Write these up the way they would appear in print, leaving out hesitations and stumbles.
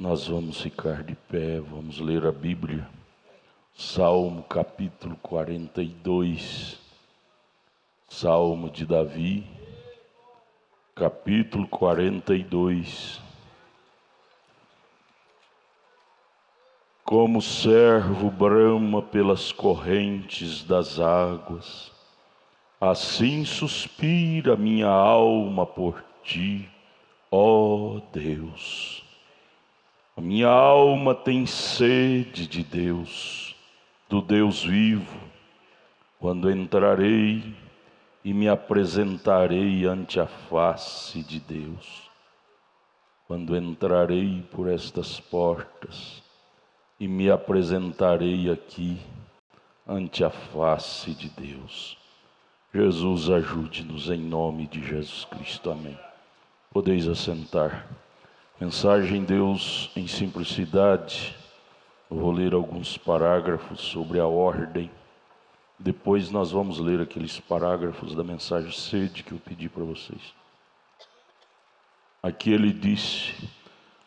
Nós vamos ficar de pé, vamos ler a Bíblia. Salmo capítulo 42. Salmo de Davi, capítulo 42. Como o servo brama pelas correntes das águas, assim suspira minha alma por ti, ó Deus. A minha alma tem sede de Deus, do Deus vivo. Quando entrarei e me apresentarei ante a face de Deus. Quando entrarei por estas portas e me apresentarei aqui ante a face de Deus. Jesus, ajude-nos em nome de Jesus Cristo. Amém. Podeis assentar. Mensagem Deus em simplicidade. Eu vou ler alguns parágrafos sobre a ordem. Depois nós vamos ler aqueles parágrafos da mensagem sede que eu pedi para vocês. Aqui ele disse: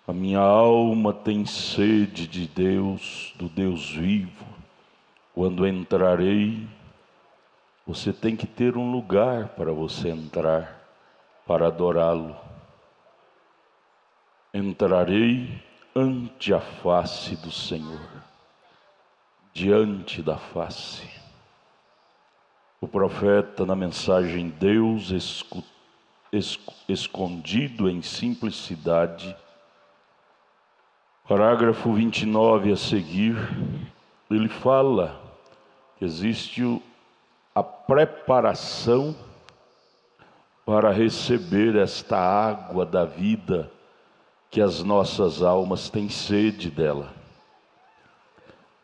a minha alma tem sede de Deus, do Deus vivo. Quando entrarei, você tem que ter um lugar para você entrar, para adorá-lo. Entrarei ante a face do Senhor, diante da face. O profeta, na mensagem Deus escondido em simplicidade, parágrafo 29 a seguir, ele fala que existe a preparação para receber esta água da vida, que as nossas almas têm sede dela.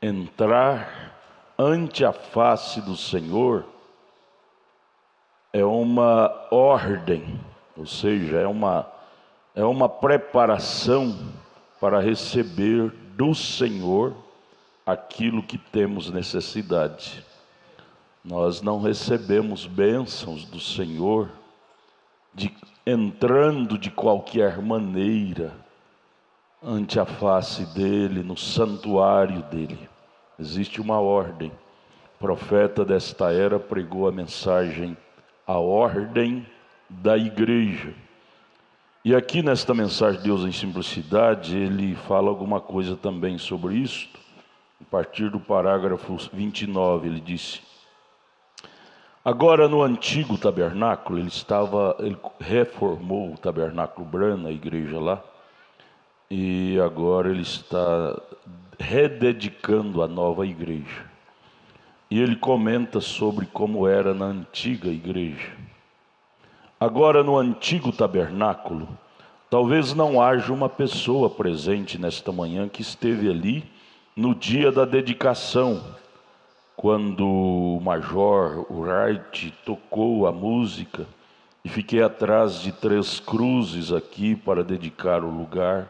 Entrar ante a face do Senhor é uma ordem, ou seja, é uma preparação para receber do Senhor aquilo que temos necessidade. Nós não recebemos bênçãos do Senhor entrando de qualquer maneira ante a face dele, no santuário dele. Existe uma ordem. O profeta desta era pregou a mensagem, a ordem da igreja. E aqui nesta mensagem Deus em simplicidade, ele fala alguma coisa também sobre isto. A partir do parágrafo 29, ele disse: agora no antigo tabernáculo, ele reformou o tabernáculo Brana, a igreja lá, e agora ele está rededicando a nova igreja. E ele comenta sobre como era na antiga igreja. Agora no antigo tabernáculo, talvez não haja uma pessoa presente nesta manhã que esteve ali no dia da dedicação, quando o Major Wright tocou a música e fiquei atrás de 3 cruzes aqui para dedicar o lugar.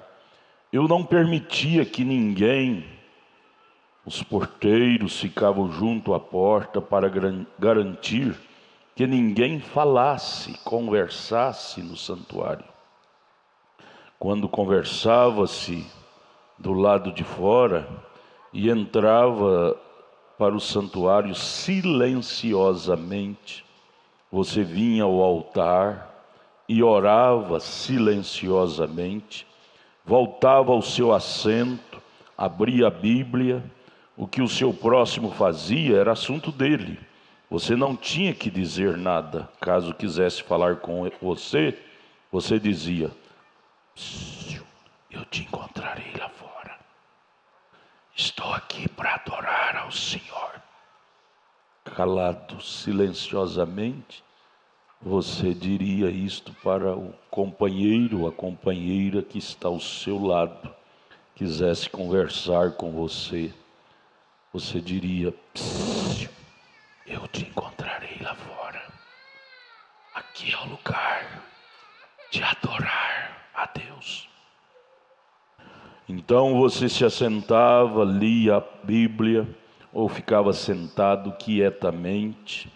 Eu não permitia que ninguém, os porteiros ficavam junto à porta para garantir que ninguém falasse, conversasse no santuário. Quando conversava-se do lado de fora e entrava para o santuário silenciosamente, você vinha ao altar e orava silenciosamente, voltava ao seu assento, abria a Bíblia. O que o seu próximo fazia era assunto dele. Você não tinha que dizer nada. Caso quisesse falar com você, você dizia: eu te encontrarei lá fora. Estou aqui para adorar ao Senhor. Calado, silenciosamente, você diria isto para o companheiro ou a companheira que está ao seu lado, quisesse conversar com você. Você diria: eu te encontrarei lá fora. Aqui é o lugar de adorar a Deus. Então você se assentava, lia a Bíblia, ou ficava sentado quietamente,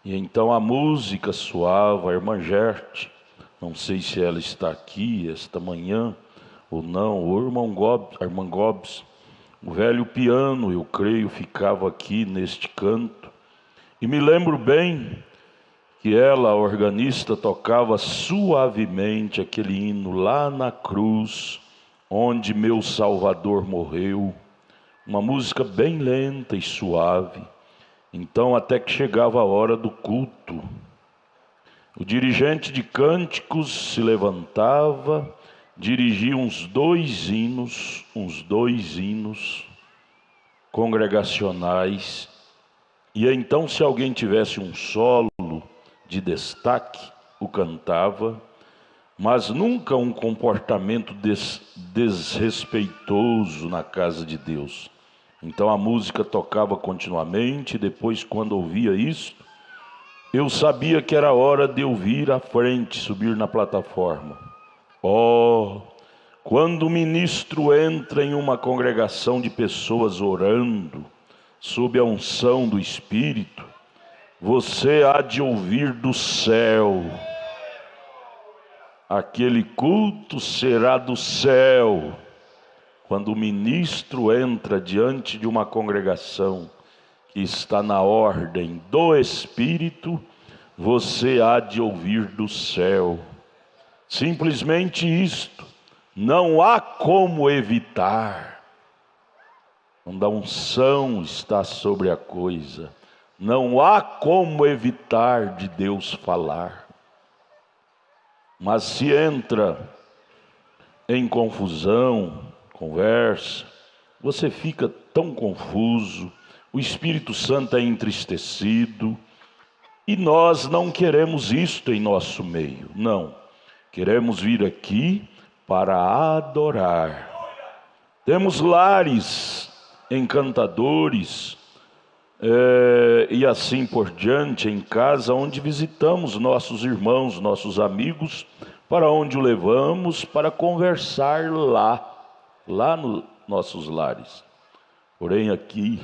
e então a música soava. A irmã Gerte, não sei se ela está aqui esta manhã, ou não, o irmão Gomes, a irmã Gomes, o velho piano, eu creio, ficava aqui neste canto. E me lembro bem que ela, a organista, tocava suavemente aquele hino lá na cruz, onde meu Salvador morreu. Uma música bem lenta e suave. Então, até que chegava a hora do culto, o dirigente de cânticos se levantava, dirigia uns dois hinos congregacionais, e então, se alguém tivesse um solo de destaque, o cantava, mas nunca um comportamento desrespeitoso na casa de Deus. Então a música tocava continuamente, e depois, quando ouvia isso, eu sabia que era hora de eu vir à frente, subir na plataforma. Oh, quando o ministro entra em uma congregação de pessoas orando, sob a unção do Espírito, você há de ouvir do céu. Aquele culto será do céu. Quando o ministro entra diante de uma congregação que está na ordem do Espírito, você há de ouvir do céu. Simplesmente isto. Não há como evitar. Quando a unção está sobre a coisa, não há como evitar de Deus falar. Mas se entra em confusão, conversa, você fica tão confuso, o Espírito Santo é entristecido, e nós não queremos isto em nosso meio, não. Queremos vir aqui para adorar. Temos lares encantadores, e assim por diante, em casa, onde visitamos nossos irmãos, nossos amigos, para onde o levamos para conversar lá nos nossos lares. Porém aqui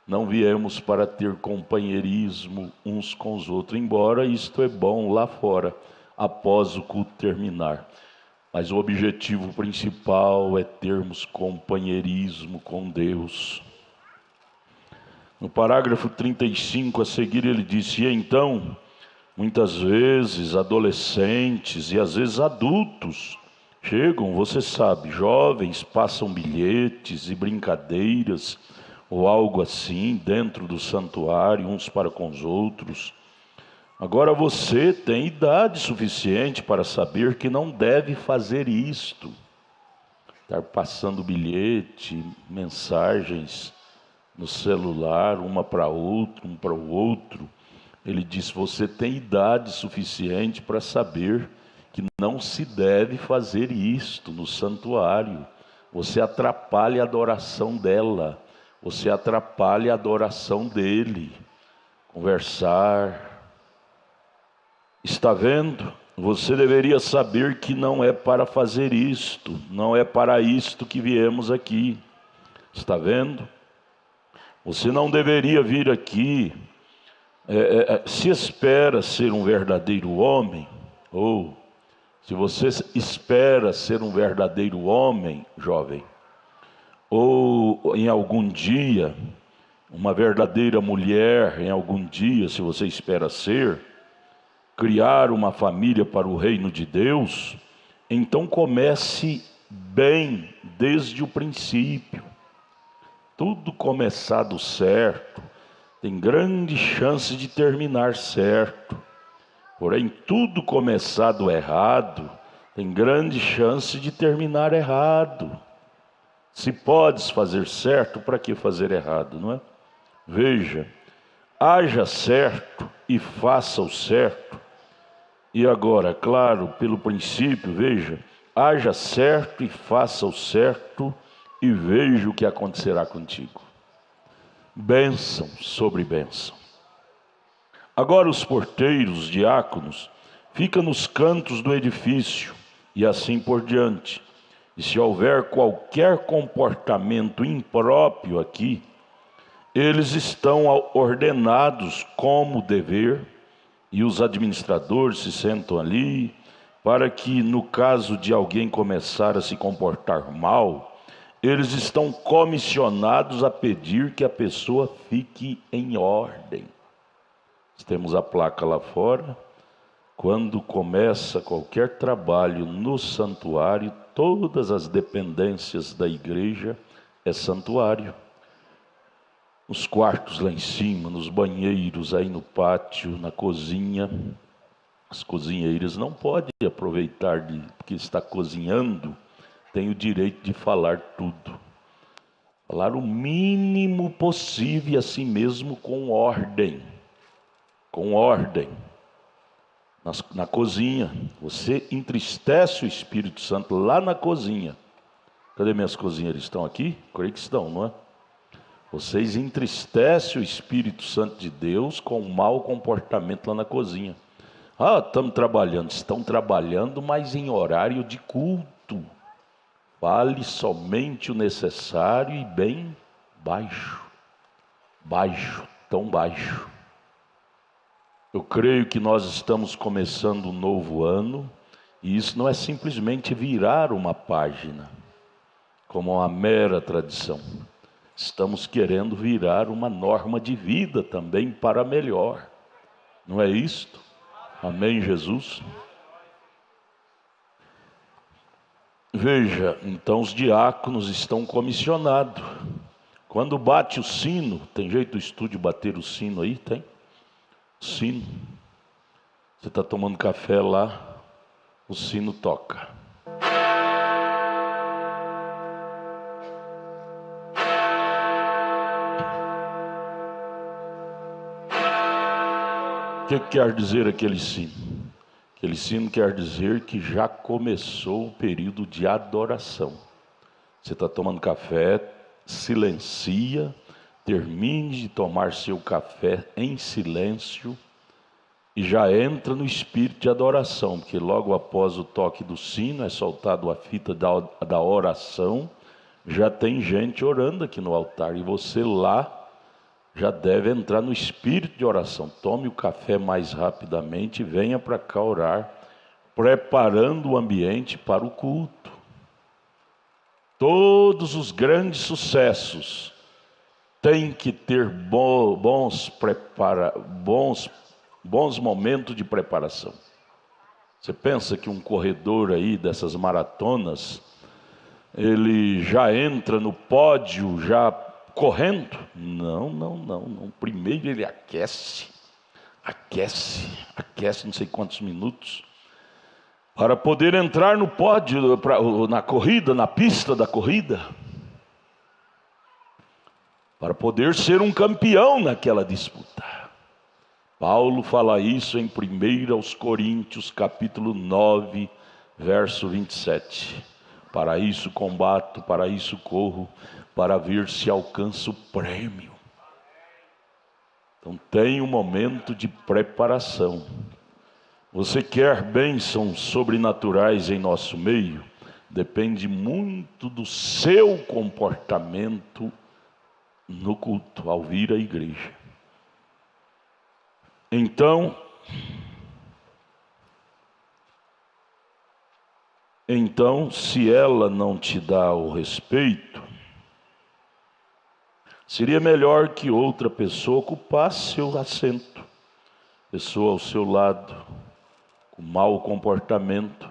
não viemos para ter companheirismo uns com os outros, embora isto é bom lá fora, após o culto terminar. Mas o objetivo principal é termos companheirismo com Deus. No parágrafo 35 a seguir ele disse: e então, muitas vezes adolescentes e às vezes adultos chegam, você sabe, jovens, passam bilhetes e brincadeiras ou algo assim dentro do santuário, uns para com os outros. Agora você tem idade suficiente para saber que não deve fazer isto. Estar passando bilhete, mensagens no celular, uma para outra, um para o outro. Ele diz: você tem idade suficiente para saber que não se deve fazer isto no santuário. Você atrapalha a adoração dela, você atrapalha a adoração dele. Conversar. Está vendo? Você deveria saber que não é para fazer isto, não é para isto que viemos aqui. Está vendo? Você não deveria vir aqui, se espera ser um verdadeiro homem, ou se você espera ser um verdadeiro homem, jovem, ou em algum dia, uma verdadeira mulher, em algum dia, se você espera ser, criar uma família para o reino de Deus, então comece bem desde o princípio. Tudo começado certo tem grande chance de terminar certo. Porém, tudo começado errado tem grande chance de terminar errado. Se podes fazer certo, para que fazer errado, não é? Veja, haja certo e faça o certo. E agora, claro, pelo princípio, veja, haja certo e faça o certo, e veja o que acontecerá contigo. Bênção sobre bênção. Agora os porteiros, diáconos, ficam nos cantos do edifício, e assim por diante. E se houver qualquer comportamento impróprio aqui, eles estão ordenados como dever, e os administradores se sentam ali, para que, no caso de alguém começar a se comportar mal, eles estão comissionados a pedir que a pessoa fique em ordem. Temos a placa lá fora. Quando começa qualquer trabalho no santuário, todas as dependências da igreja é santuário. Nos quartos lá em cima, nos banheiros, aí no pátio, na cozinha. As cozinheiras não podem aproveitar que está cozinhando, tem o direito de falar tudo. Falar o mínimo possível e assim mesmo com ordem. Com ordem. Na cozinha, você entristece o Espírito Santo lá na cozinha. Cadê minhas cozinheiras? Estão aqui? Creio que estão, não é? Vocês entristecem o Espírito Santo de Deus com o mau comportamento lá na cozinha. Estamos trabalhando. Estão trabalhando, mas em horário de culto. Fale somente o necessário e bem baixo. Baixo, tão baixo. Eu creio que nós estamos começando um novo ano, e isso não é simplesmente virar uma página, como uma mera tradição. Estamos querendo virar uma norma de vida também para melhor. Não é isto? Amém, Jesus? Veja, então os diáconos estão comissionados. Quando bate o sino, tem jeito do estúdio bater o sino aí? Tem? Sino. Você está tomando café lá, o sino toca. O que quer dizer aquele sino? Aquele sino quer dizer que já começou o período de adoração. Você está tomando café, silencia, termine de tomar seu café em silêncio e já entra no espírito de adoração, porque logo após o toque do sino é soltado a fita da oração, já tem gente orando aqui no altar e você lá já deve entrar no espírito de oração. Tome o café mais rapidamente e venha para cá orar, preparando o ambiente para o culto. Todos os grandes sucessos têm que ter bons momentos de preparação. Você pensa que um corredor aí dessas maratonas, ele já entra no pódio já correndo? Não. Primeiro ele aquece, não sei quantos minutos, para poder entrar no pódio, na corrida, na pista da corrida, para poder ser um campeão naquela disputa. Paulo fala isso em 1 Coríntios, capítulo 9, verso 27. Para isso combato, para isso corro, para ver se alcanço o prêmio. Então tem um momento de preparação. Você quer bênçãos sobrenaturais em nosso meio? Depende muito do seu comportamento no culto, ao vir à igreja. Então, se ela não te dá o respeito, seria melhor que outra pessoa ocupasse seu assento. Pessoa ao seu lado, com mau comportamento.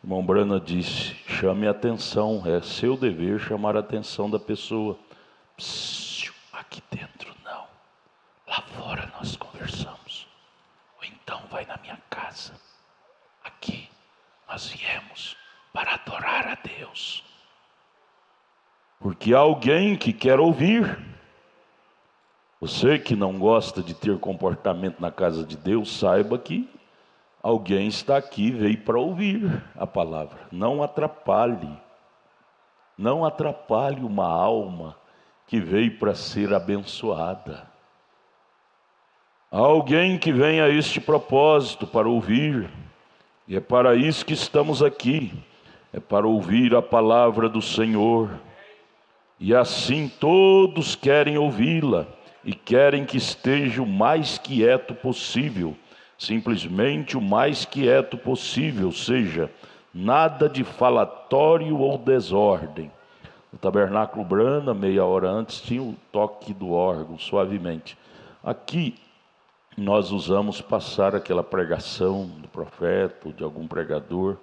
O irmão Brana disse, chame a atenção, é seu dever chamar a atenção da pessoa. Psiu, aqui dentro não, lá fora nós conversamos. Ou então vai na minha casa. Aqui nós viemos para adorar a Deus. Porque há alguém que quer ouvir. Você que não gosta de ter comportamento na casa de Deus, saiba que alguém está aqui, veio para ouvir a palavra. Não atrapalhe. Não atrapalhe uma alma que veio para ser abençoada. Há alguém que vem a este propósito para ouvir. E é para isso que estamos aqui. É para ouvir a palavra do Senhor. E assim todos querem ouvi-la. E querem que esteja o mais quieto possível. simplesmente o mais quieto possível, ou seja, nada de falatório ou desordem. No Tabernáculo Branda, meia hora antes, tinha o toque do órgão, suavemente. Aqui, nós usamos passar aquela pregação do profeta ou de algum pregador,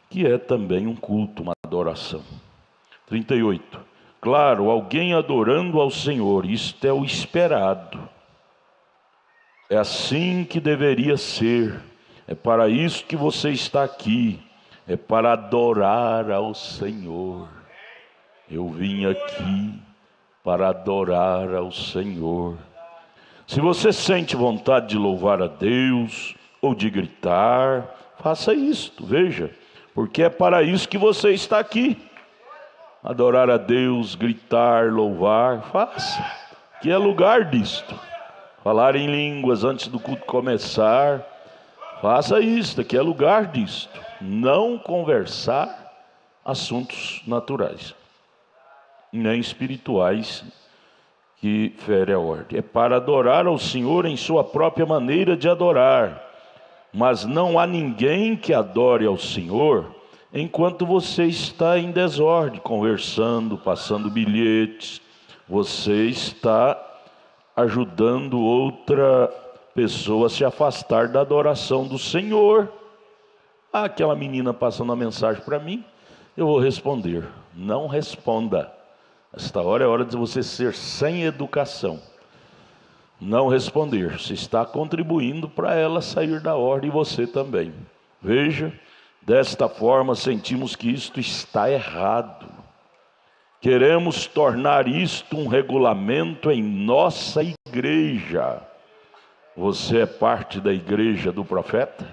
que é também um culto, uma adoração. 38. Claro, alguém adorando ao Senhor, isto é o esperado. É assim que deveria ser. É para isso que você está aqui. É para adorar ao Senhor. Eu vim aqui para adorar ao Senhor. Se você sente vontade de louvar a Deus ou de gritar, faça isto, veja, porque é para isso que você está aqui. Adorar a Deus, gritar, louvar, faça, que é lugar disto. Falar em línguas antes do culto começar, faça isto, que é lugar disto. Não conversar assuntos naturais, nem espirituais, que fere a ordem. É para adorar ao Senhor em sua própria maneira de adorar. Mas não há ninguém que adore ao Senhor enquanto você está em desordem, conversando, passando bilhetes. Você está ajudando outra pessoa a se afastar da adoração do Senhor. Aquela menina passando a mensagem para mim, eu vou responder. Não responda. Esta hora é hora de você ser sem educação. Não responder. Você está contribuindo para ela sair da ordem e você também. Veja, desta forma sentimos que isto está errado. Queremos tornar isto um regulamento em nossa igreja. Você é parte da igreja do profeta?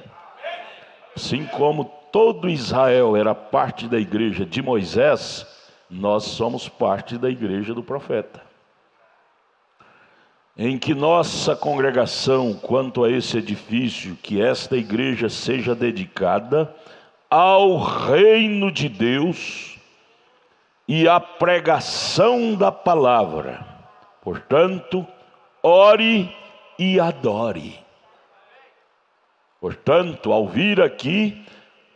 Assim como todo Israel era parte da igreja de Moisés, nós somos parte da igreja do profeta. Em que nossa congregação, quanto a esse edifício, que esta igreja seja dedicada ao reino de Deus e à pregação da palavra. Portanto, ore e adore. Portanto, ao vir aqui,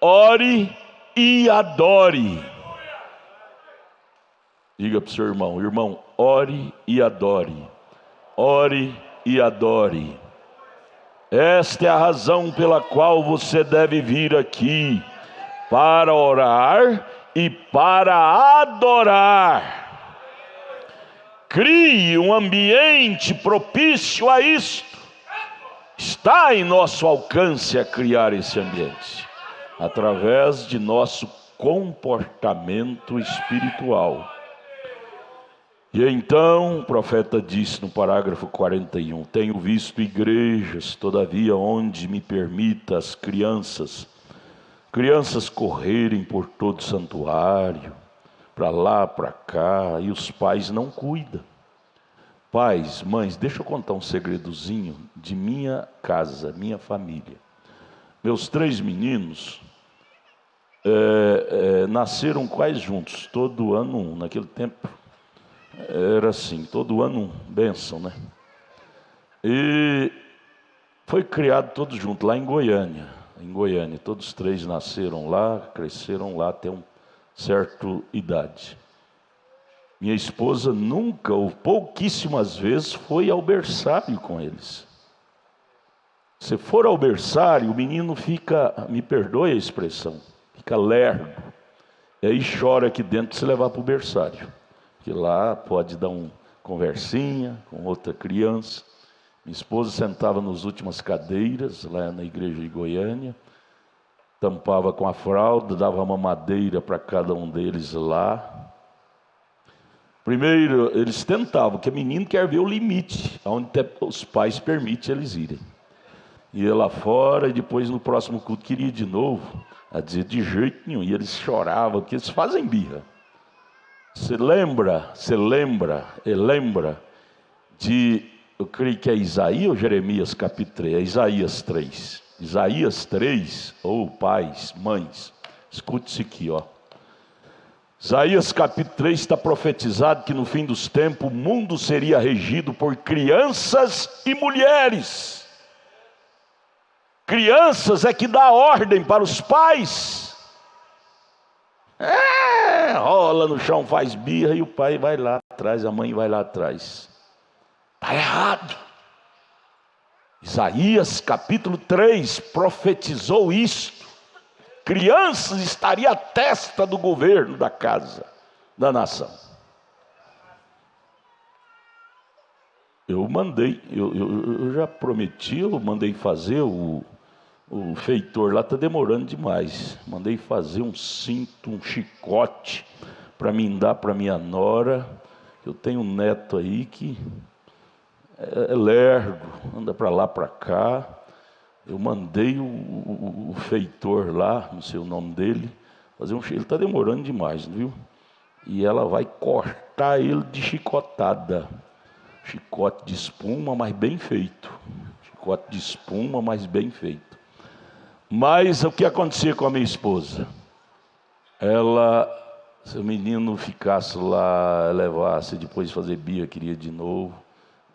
ore e adore. Diga para o seu irmão: irmão, ore e adore. Ore e adore. Esta é a razão pela qual você deve vir aqui, para orar e para adorar. Crie um ambiente propício a isto. Está em nosso alcance a criar esse ambiente, através de nosso comportamento espiritual. E então o profeta disse no parágrafo 41, tenho visto igrejas, todavia, onde me permita as crianças correrem por todo o santuário, para lá, para cá, e os pais não cuidam. Pais, mães, deixa eu contar um segredozinho de minha casa, minha família. Meus 3 meninos nasceram quase juntos, todo ano um. Naquele tempo era assim, todo ano um, bênção, né? E foi criado todos juntos, lá em Goiânia. Em Goiânia, todos 3 nasceram lá, cresceram lá até uma certa idade. Minha esposa nunca, ou pouquíssimas vezes, foi ao berçário com eles. Se for ao berçário, o menino fica, me perdoe a expressão, fica lerdo. E aí chora aqui dentro se levar para o berçário. Que lá pode dar uma conversinha com outra criança. Minha esposa sentava nas últimas cadeiras, lá na igreja de Goiânia, tampava com a fralda, dava mamadeira para cada um deles lá. Primeiro, eles tentavam, porque o menino quer ver o limite, onde os pais permitem eles irem. Ia lá fora e depois no próximo culto queria ir de novo. A dizer, de jeito nenhum, e eles choravam, porque eles fazem birra. Você lembra de, eu creio que é Isaías ou Jeremias capítulo 3, é Isaías 3. Isaías 3, ou pais, mães, escute isso aqui, ó. Isaías capítulo 3 está profetizado que no fim dos tempos o mundo seria regido por crianças e mulheres. Crianças é que dá ordem para os pais. Rola no chão, faz birra e o pai vai lá atrás, a mãe vai lá atrás. Está errado. Isaías capítulo 3 profetizou isto. Crianças estaria à testa do governo da casa, da nação. Eu já prometi, eu mandei fazer, o feitor lá está demorando demais. Mandei fazer um cinto, um chicote, para mim dar para minha nora. Eu tenho um neto aí que é lerdo, anda para lá, para cá. Eu mandei o feitor lá, não sei o nome dele, fazer ele está demorando demais, viu? E ela vai cortar ele de chicotada. Chicote de espuma, mas bem feito. Chicote de espuma, mas bem feito. Mas o que acontecia com a minha esposa? Ela, se o menino ficasse lá, levasse, depois de fazer birra, queria de novo,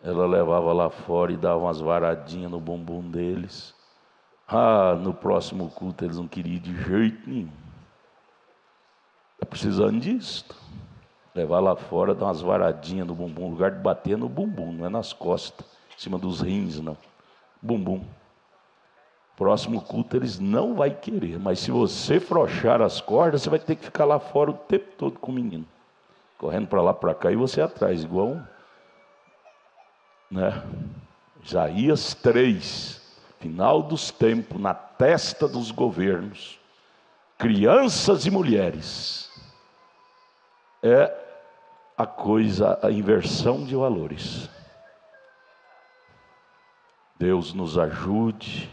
ela levava lá fora e dava umas varadinhas no bumbum deles. No próximo culto eles não queriam de jeito nenhum. Está precisando disso. Levar lá fora, dar umas varadinhas no bumbum, no lugar de bater no bumbum, não é nas costas, em cima dos rins, não. Bumbum. Próximo culto eles não vão querer, mas se você frouxar as cordas, você vai ter que ficar lá fora o tempo todo com o menino, correndo para lá, para cá, e você atrás, igual, né? Isaías 3, final dos tempos, na testa dos governos, crianças e mulheres, é a coisa, a inversão de valores. Deus nos ajude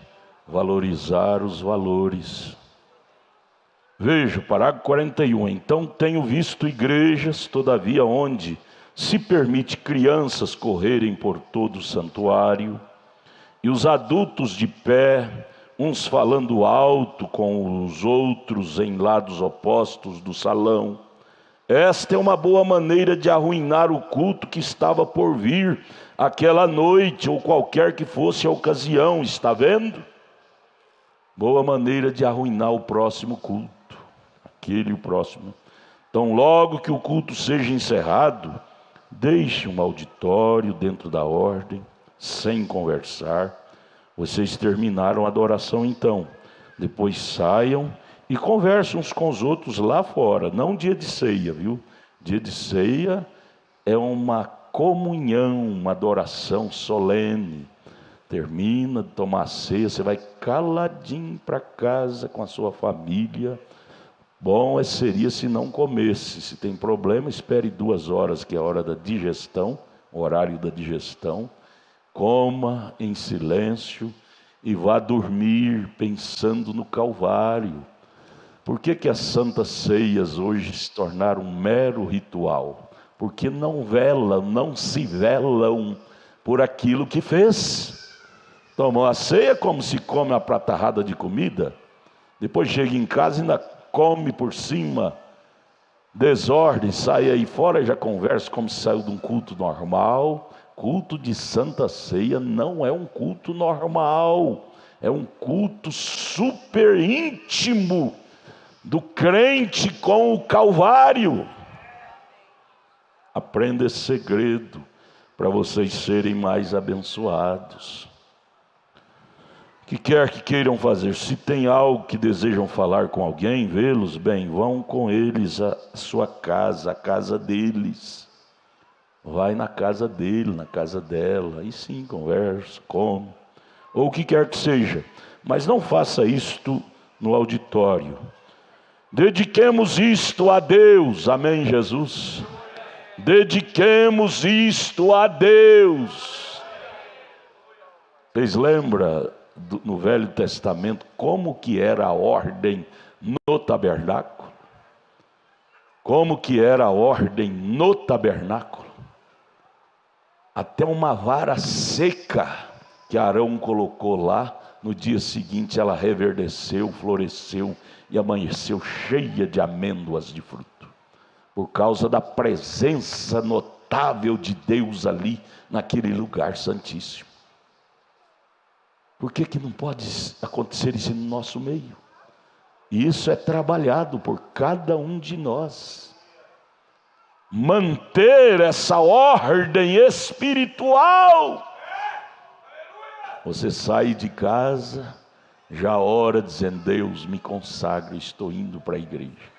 a valorizar os valores. Veja, parágrafo 41. Então tenho visto igrejas, todavia, onde se permite crianças correrem por todo o santuário, e os adultos de pé, uns falando alto com os outros em lados opostos do salão. Esta é uma boa maneira de arruinar o culto que estava por vir aquela noite, ou qualquer que fosse a ocasião, está vendo? Boa maneira de arruinar o próximo culto, aquele e o próximo. Então, logo que o culto seja encerrado, deixe um auditório dentro da ordem, sem conversar. Vocês terminaram a adoração então, depois saiam e conversem uns com os outros lá fora, não dia de ceia, viu? Dia de ceia é uma comunhão, uma adoração solene. Termina de tomar a ceia, você vai caladinho para casa com a sua família. Bom seria se não comesse. Se tem problema, espere 2 horas, que é a hora da digestão, o horário da digestão. Coma em silêncio e vá dormir pensando no Calvário. Por que as santas ceias hoje se tornaram um mero ritual? Porque não se velam por aquilo que fez. Tomou a ceia como se come uma pratarrada de comida, depois chega em casa e ainda come por cima, desordem, sai aí fora e já conversa como se saiu de um culto normal. Culto de santa ceia não é um culto normal, é um culto super íntimo do crente com o Calvário. Aprenda esse segredo para vocês serem mais abençoados. O que quer que queiram fazer, se tem algo que desejam falar com alguém, vê-los bem, vão com eles à sua casa, à casa deles. Vai na casa dele, na casa dela, aí sim, conversa, come, ou o que quer que seja. Mas não faça isto no auditório. Dediquemos isto a Deus, amém, Jesus? Dediquemos isto a Deus. Vocês lembram no Velho Testamento como que era a ordem no tabernáculo? Como que era a ordem no tabernáculo? Até uma vara seca que Arão colocou lá, no dia seguinte ela reverdeceu, floresceu e amanheceu cheia de amêndoas de fruto, por causa da presença notável de Deus ali, naquele lugar santíssimo. Por que que não pode acontecer isso no nosso meio? E isso é trabalhado por cada um de nós. Manter essa ordem espiritual. Você sai de casa, já ora dizendo: Deus, me consagra, estou indo para a igreja.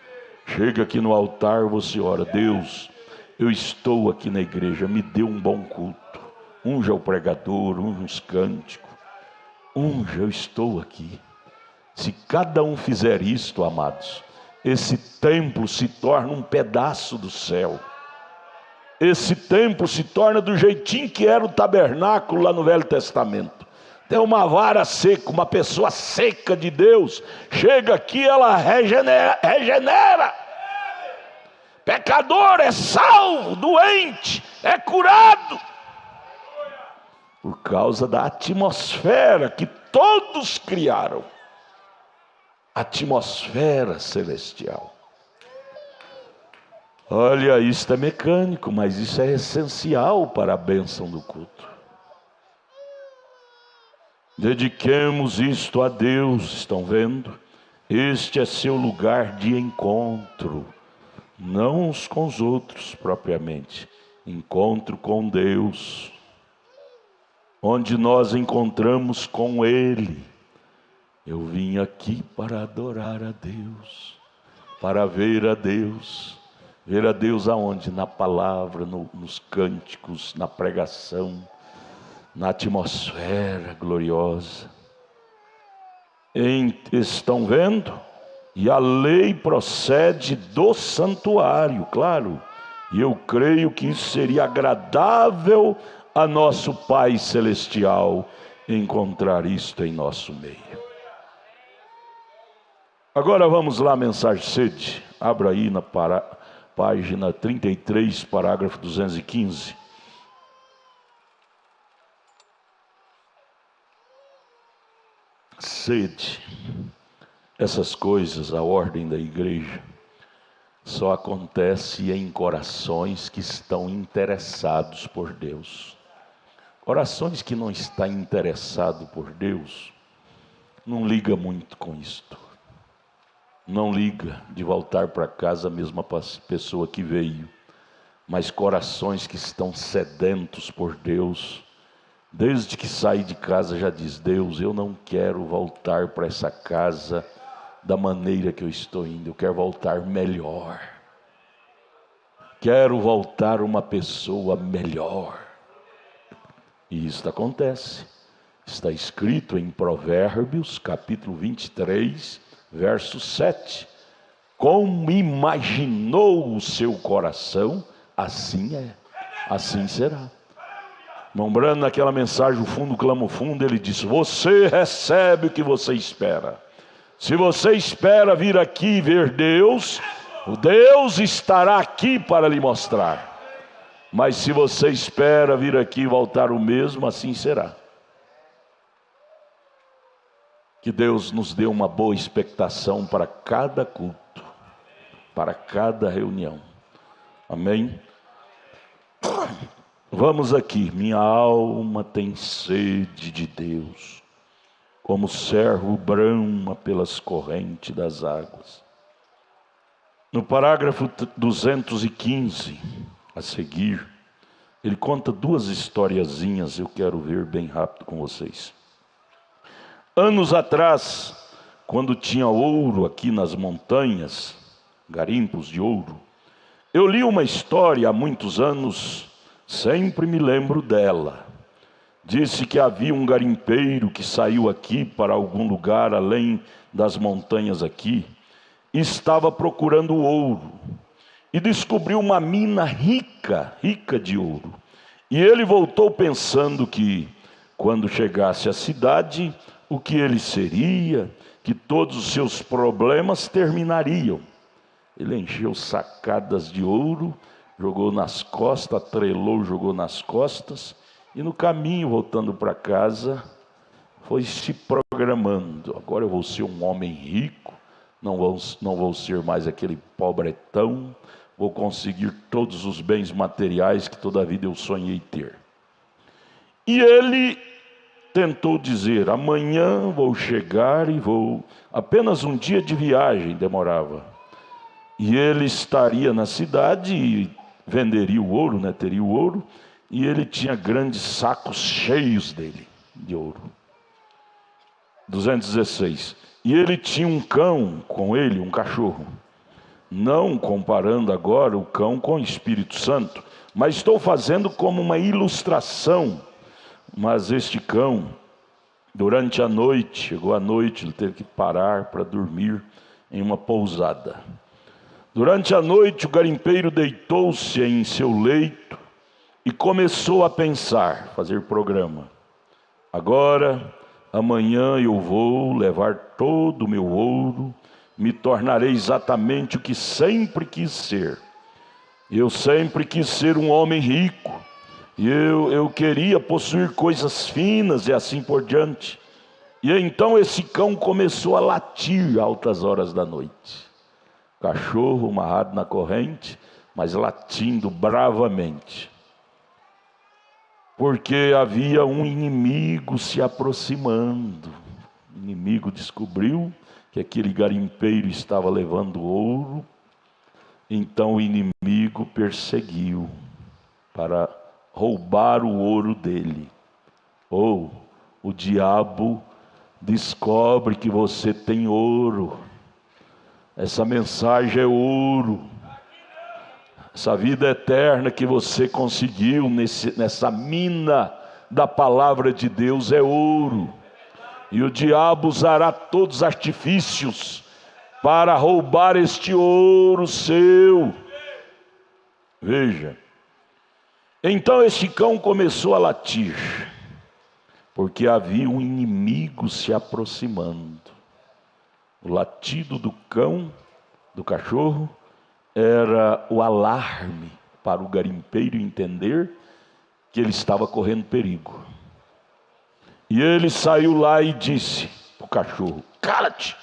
Chega aqui no altar, você ora: Deus, eu estou aqui na igreja, me dê um bom culto. Unja o pregador, unja os cânticos. Unja, eu estou aqui. Se cada um fizer isto, amados, esse templo se torna um pedaço do céu. Esse templo se torna do jeitinho que era o tabernáculo lá no Velho Testamento. Tem uma vara seca, uma pessoa seca de Deus, chega aqui, ela regenera. Pecador é salvo, doente é curado. Por causa da atmosfera que todos criaram. Atmosfera celestial. Olha, isso é mecânico, mas isso é essencial para a bênção do culto. Dediquemos isto a Deus, estão vendo? Este é seu lugar de encontro, não uns com os outros propriamente, encontro com Deus, onde nós encontramos com Ele. Eu vim aqui para adorar a Deus, para ver a Deus. Ver a Deus aonde? Na palavra, nos cânticos, na pregação, na atmosfera gloriosa. Estão vendo? E a lei procede do santuário, claro. E eu creio que isso seria agradável a nosso Pai Celestial, encontrar isto em nosso meio. Agora vamos lá, mensagem sede. Abra aí na página 33, parágrafo 215. Sede. Essas coisas, a ordem da igreja, só acontece em corações que estão interessados por Deus. Corações que não estão interessados por Deus, não liga muito com isto. Não liga de voltar para casa a mesma pessoa que veio. Mas corações que estão sedentos por Deus, desde que sai de casa já diz: Deus, eu não quero voltar para essa casa da maneira que eu estou indo, eu quero voltar melhor. Quero voltar uma pessoa melhor. E isso acontece. Está escrito em Provérbios, capítulo 23, verso 7. Como imaginou o seu coração, assim é, assim será. Lembrando naquela mensagem, o fundo clama o fundo, ele disse: você recebe o que você espera. Se você espera vir aqui e ver Deus, o Deus estará aqui para lhe mostrar. Mas se você espera vir aqui e voltar o mesmo, assim será. Que Deus nos dê uma boa expectação para cada culto, para cada reunião. Amém? Vamos aqui. Minha alma tem sede de Deus, como o servo brama pelas correntes das águas. No parágrafo 215, a seguir, ele conta duas historiazinhas, eu quero ver bem rápido com vocês. Anos atrás, quando tinha ouro aqui nas montanhas, garimpos de ouro, eu li uma história há muitos anos, sempre me lembro dela. Disse que havia um garimpeiro que saiu aqui para algum lugar além das montanhas aqui, e estava procurando ouro, e descobriu uma mina rica de ouro. E ele voltou pensando que, quando chegasse à cidade, o que ele seria, que todos os seus problemas terminariam. Ele encheu sacadas de ouro, jogou nas costas, atrelou, jogou nas costas, e no caminho, voltando para casa, foi se programando: agora eu vou ser um homem rico, não vou ser mais aquele pobretão, vou conseguir todos os bens materiais que toda a vida eu sonhei ter. E ele tentou dizer: amanhã vou chegar e vou. Apenas um dia de viagem demorava. E ele estaria na cidade e venderia o ouro, né? Teria o ouro. E ele tinha grandes sacos cheios dele, de ouro. 216. E ele tinha um cão com ele, um cachorro. Não comparando agora o cão com o Espírito Santo, mas estou fazendo como uma ilustração. Mas este cão, durante a noite, chegou a noite, ele teve que parar para dormir em uma pousada. Durante a noite, o garimpeiro deitou-se em seu leito e começou a pensar, fazer programa. Agora, amanhã eu vou levar todo o meu ouro, me tornarei exatamente o que sempre quis ser. Eu sempre quis ser um homem rico. Eu queria possuir coisas finas e assim por diante. E então esse cão começou a latir altas horas da noite. Cachorro amarrado na corrente, mas latindo bravamente. Porque havia um inimigo se aproximando. O inimigo descobriu que aquele garimpeiro estava levando ouro. Então o inimigo perseguiu para roubar o ouro dele. Ou o diabo descobre que você tem ouro. Essa mensagem é ouro. Essa vida eterna que você conseguiu nessa mina da palavra de Deus é ouro. E o diabo usará todos os artifícios para roubar este ouro seu. Veja. Então este cão começou a latir, porque havia um inimigo se aproximando. O latido do cão, do cachorro, era o alarme para o garimpeiro entender que ele estava correndo perigo. E ele saiu lá e disse para o cachorro: cala-te!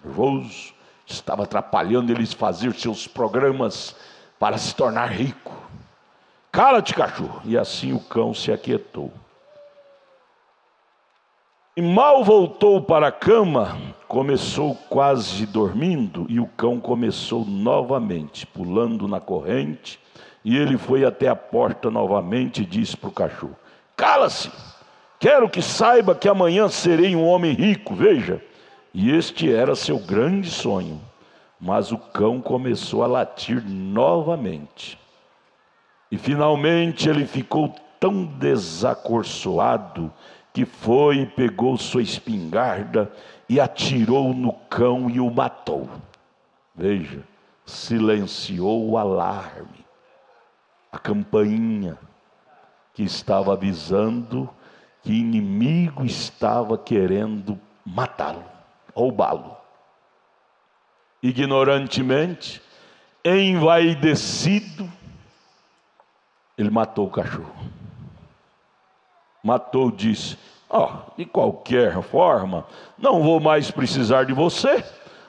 Nervoso, estava atrapalhando eles fazer seus programas para se tornar rico. Cala-te, cachorro! E assim o cão se aquietou. E mal voltou para a cama, começou quase dormindo, e o cão começou novamente, pulando na corrente, e ele foi até a porta novamente e disse para o cachorro: cala-se! Quero que saiba que amanhã serei um homem rico, veja. E este era seu grande sonho. Mas o cão começou a latir novamente. E finalmente ele ficou tão desacorçoado que foi e pegou sua espingarda e atirou no cão e o matou. Veja, silenciou o alarme, a campainha que estava avisando que inimigo estava querendo matá-lo, roubá-lo. Ignorantemente, envaidecido, ele matou o cachorro. Matou, disse: de qualquer forma, não vou mais precisar de você.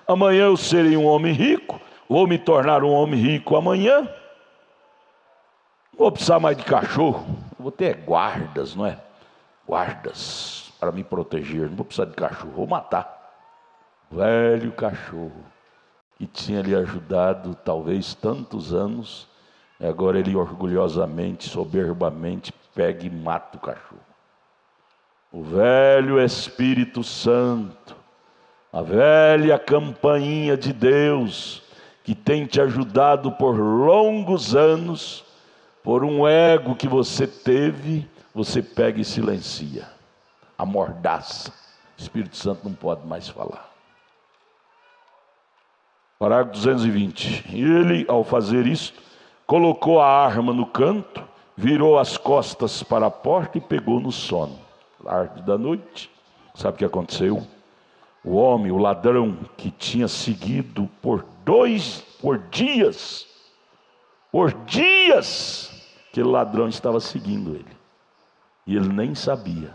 Amanhã eu serei um homem rico, vou me tornar um homem rico amanhã. Não vou precisar mais de cachorro, vou ter guardas, não é? Guardas para me proteger, não vou precisar de cachorro, vou matar. Velho cachorro, que tinha lhe ajudado talvez tantos anos, e agora ele orgulhosamente, soberbamente, pega e mata o cachorro. O velho Espírito Santo, a velha campainha de Deus, que tem te ajudado por longos anos, por um ego que você teve, você pega e silencia, amordaça. O Espírito Santo não pode mais falar. Parágrafo 220. E ele, ao fazer isto, colocou a arma no canto, virou as costas para a porta e pegou no sono. Tarde da noite, sabe o que aconteceu? O homem, o ladrão, que tinha seguido por dias, aquele ladrão estava seguindo ele, e ele nem sabia.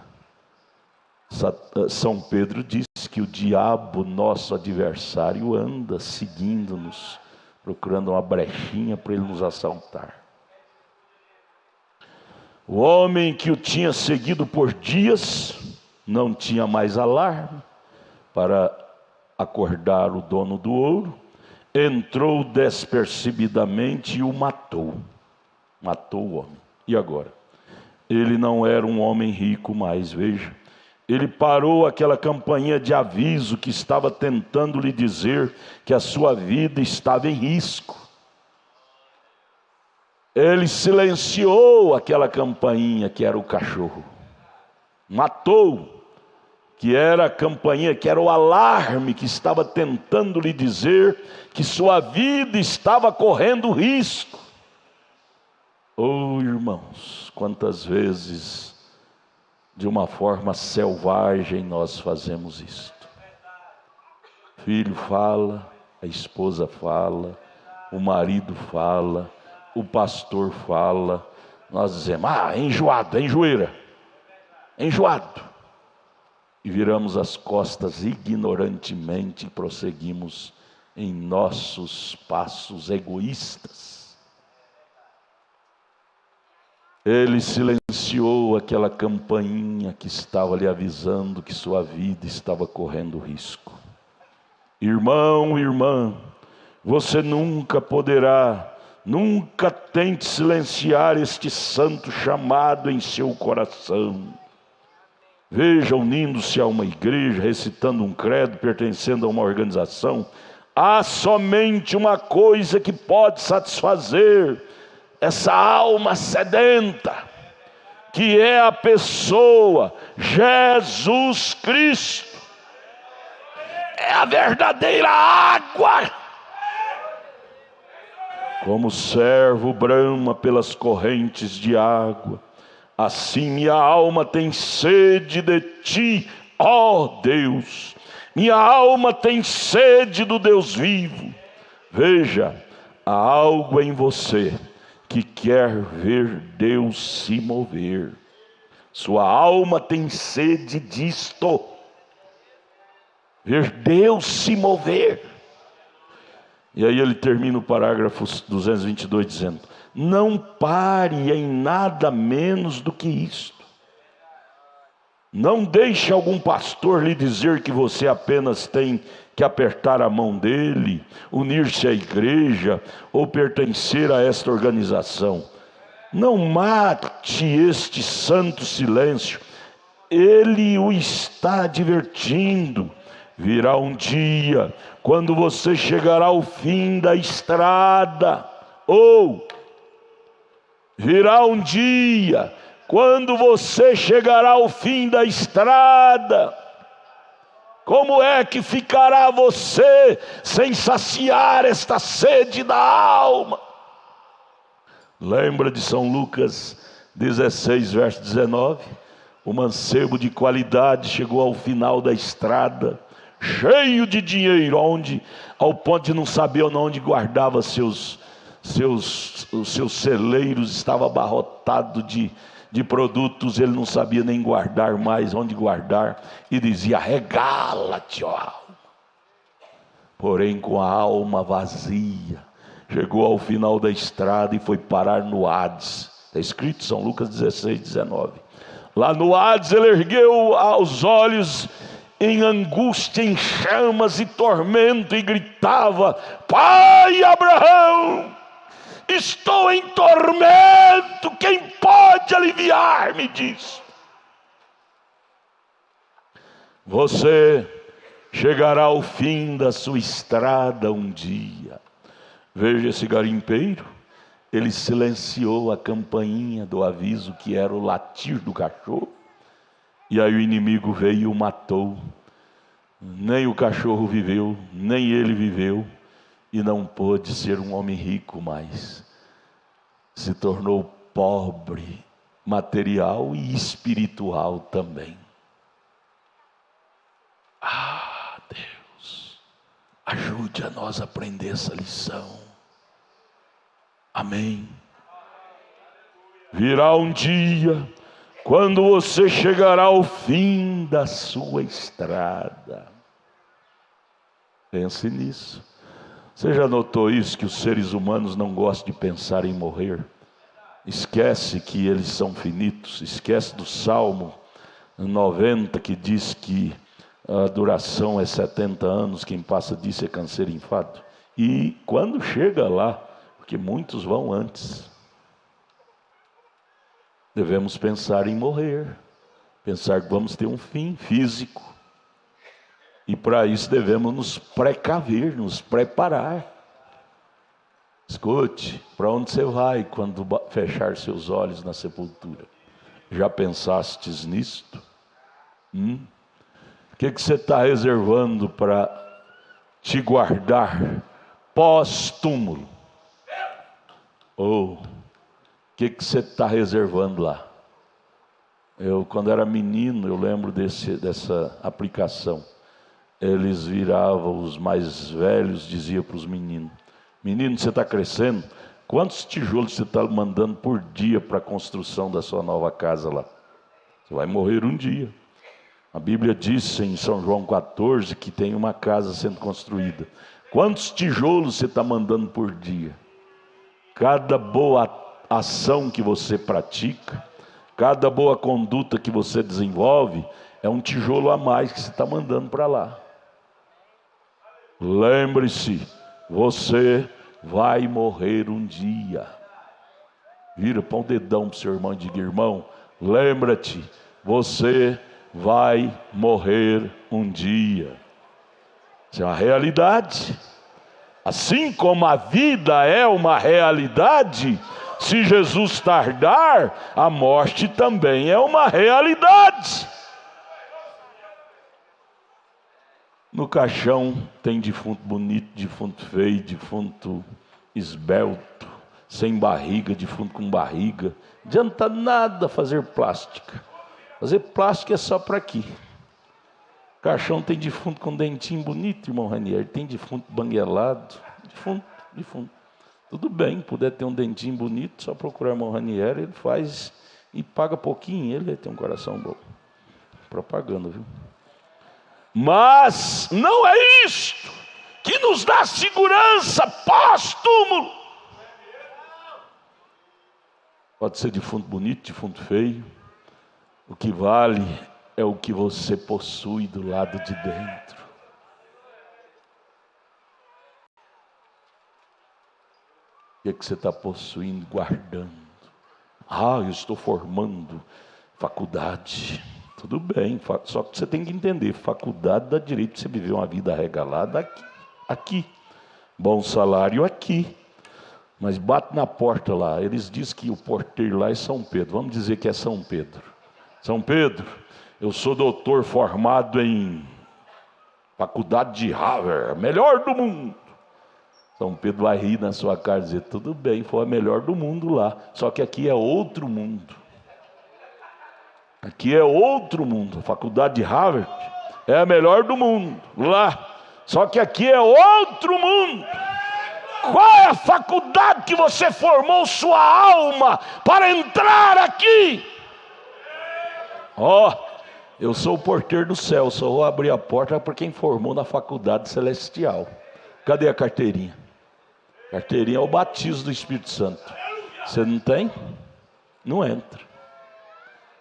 São Pedro diz que o diabo, nosso adversário, anda seguindo-nos, procurando uma brechinha para ele nos assaltar. O homem que o tinha seguido por dias não tinha mais alarme para acordar o dono do ouro, entrou despercebidamente e o matou. Matou o homem. E agora? Ele não era um homem rico mais, veja. Ele parou aquela campainha de aviso que estava tentando lhe dizer que a sua vida estava em risco. Ele silenciou aquela campainha que era o cachorro. Matou, que era a campainha, que era o alarme que estava tentando lhe dizer que sua vida estava correndo risco. Oh, irmãos, quantas vezes de uma forma selvagem nós fazemos isto. Filho fala, a esposa fala, o marido fala, o pastor fala, nós dizemos, é enjoado, é enjoeira, é enjoado. E viramos as costas ignorantemente e prosseguimos em nossos passos egoístas. Ele silenciou aquela campainha que estava lhe avisando que sua vida estava correndo risco. Irmão, irmã, você nunca tente silenciar este santo chamado em seu coração. Veja, unindo-se a uma igreja, recitando um credo, pertencendo a uma organização, há somente uma coisa que pode satisfazer essa alma sedenta, que é a pessoa Jesus Cristo. É a verdadeira água. Como o servo brama pelas correntes de água, assim minha alma tem sede de ti, ó Deus. Minha alma tem sede do Deus vivo. Veja, há algo em você que quer ver Deus se mover. Sua alma tem sede disto, ver Deus se mover. E aí ele termina o parágrafo 222 dizendo, não pare em nada menos do que isto. Não deixe algum pastor lhe dizer que você apenas tem que apertar a mão dele, unir-se à igreja ou pertencer a esta organização. Não mate este santo silêncio. Ele o está advertindo. Virá um dia quando você chegará ao fim da estrada, ou virá um dia quando você chegará ao fim da estrada. Como é que ficará você sem saciar esta sede da alma? Lembra de São Lucas 16, verso 19? O mancebo de qualidade chegou ao final da estrada, cheio de dinheiro, ao ponto de não saber onde guardava os seus celeiros, estava abarrotado de produtos, ele não sabia nem guardar mais, onde guardar, e dizia, regala-te, ó alma. Porém, com a alma vazia, chegou ao final da estrada e foi parar no Hades. Está escrito São Lucas 16, 19. Lá no Hades ele ergueu os olhos em angústia, em chamas e tormento, e gritava, Pai Abraão, estou em tormento, quem pode aliviar-me disso? Você chegará ao fim da sua estrada um dia. Veja esse garimpeiro, ele silenciou a campainha do aviso que era o latir do cachorro, e aí o inimigo veio e o matou. Nem o cachorro viveu, nem ele viveu, e não pôde ser um homem rico mais. Se tornou pobre, material e espiritual também. Ah, Deus, ajude a nós a aprender essa lição. Amém. Virá um dia quando você chegará ao fim da sua estrada. Pense nisso. Você já notou isso, que os seres humanos não gostam de pensar em morrer? Esquece que eles são finitos, esquece do Salmo 90, que diz que a duração é 70 anos, quem passa disso é câncer e enfado. E quando chega lá, porque muitos vão antes, devemos pensar em morrer, pensar que vamos ter um fim físico. E para isso devemos nos precaver, nos preparar. Escute, para onde você vai quando fechar seus olhos na sepultura? Já pensastes nisto? O que você está reservando para te guardar pós-túmulo? Ou o que você está reservando lá? Quando era menino, eu lembro dessa aplicação. Eles viravam, os mais velhos diziam para os meninos: menino, você está crescendo? Quantos tijolos você está mandando por dia para a construção da sua nova casa lá? Você vai morrer um dia. A Bíblia diz em São João 14 que tem uma casa sendo construída. Quantos tijolos você está mandando por dia? Cada boa ação que você pratica, cada boa conduta que você desenvolve, é um tijolo a mais que você está mandando para lá. Lembre-se, você vai morrer um dia. Vira, põe o dedão para o seu irmão e diga: irmão, lembra-te, você vai morrer um dia. Isso é uma realidade. Assim como a vida é uma realidade, se Jesus tardar, a morte também é uma realidade. No caixão tem defunto bonito, defunto feio, defunto esbelto, sem barriga, defunto com barriga. Não adianta nada fazer plástica. Fazer plástica é só para aqui. Caixão tem defunto com dentinho bonito, irmão Ranieri. Tem defunto banguelado. Defunto. Tudo bem, puder ter um dentinho bonito, só procurar o irmão Ranieri, ele faz e paga pouquinho. Ele tem um coração bom. Propaganda, viu? Mas não é isto que nos dá segurança pós-túmulo. Pode ser defunto bonito, defunto feio. O que vale é o que você possui do lado de dentro. O que você está possuindo, guardando? Eu estou formando faculdade. Tudo bem, só que você tem que entender, faculdade dá direito de você viver uma vida regalada aqui. Bom salário aqui. Mas bate na porta lá, eles dizem que o porteiro lá é São Pedro. Vamos dizer que é São Pedro. São Pedro, eu sou doutor formado em faculdade de Harvard, melhor do mundo. São Pedro vai rir na sua cara e dizer: tudo bem, foi a melhor do mundo lá, só que aqui é outro mundo. Aqui é outro mundo. A faculdade de Harvard é a melhor do mundo lá, só que aqui é outro mundo. Qual é a faculdade que você formou sua alma para entrar aqui? Eu sou o porteiro do céu, só vou abrir a porta para quem formou na faculdade celestial. Cadê a carteirinha? Carteirinha é o batismo do Espírito Santo. Você não tem? Não entra.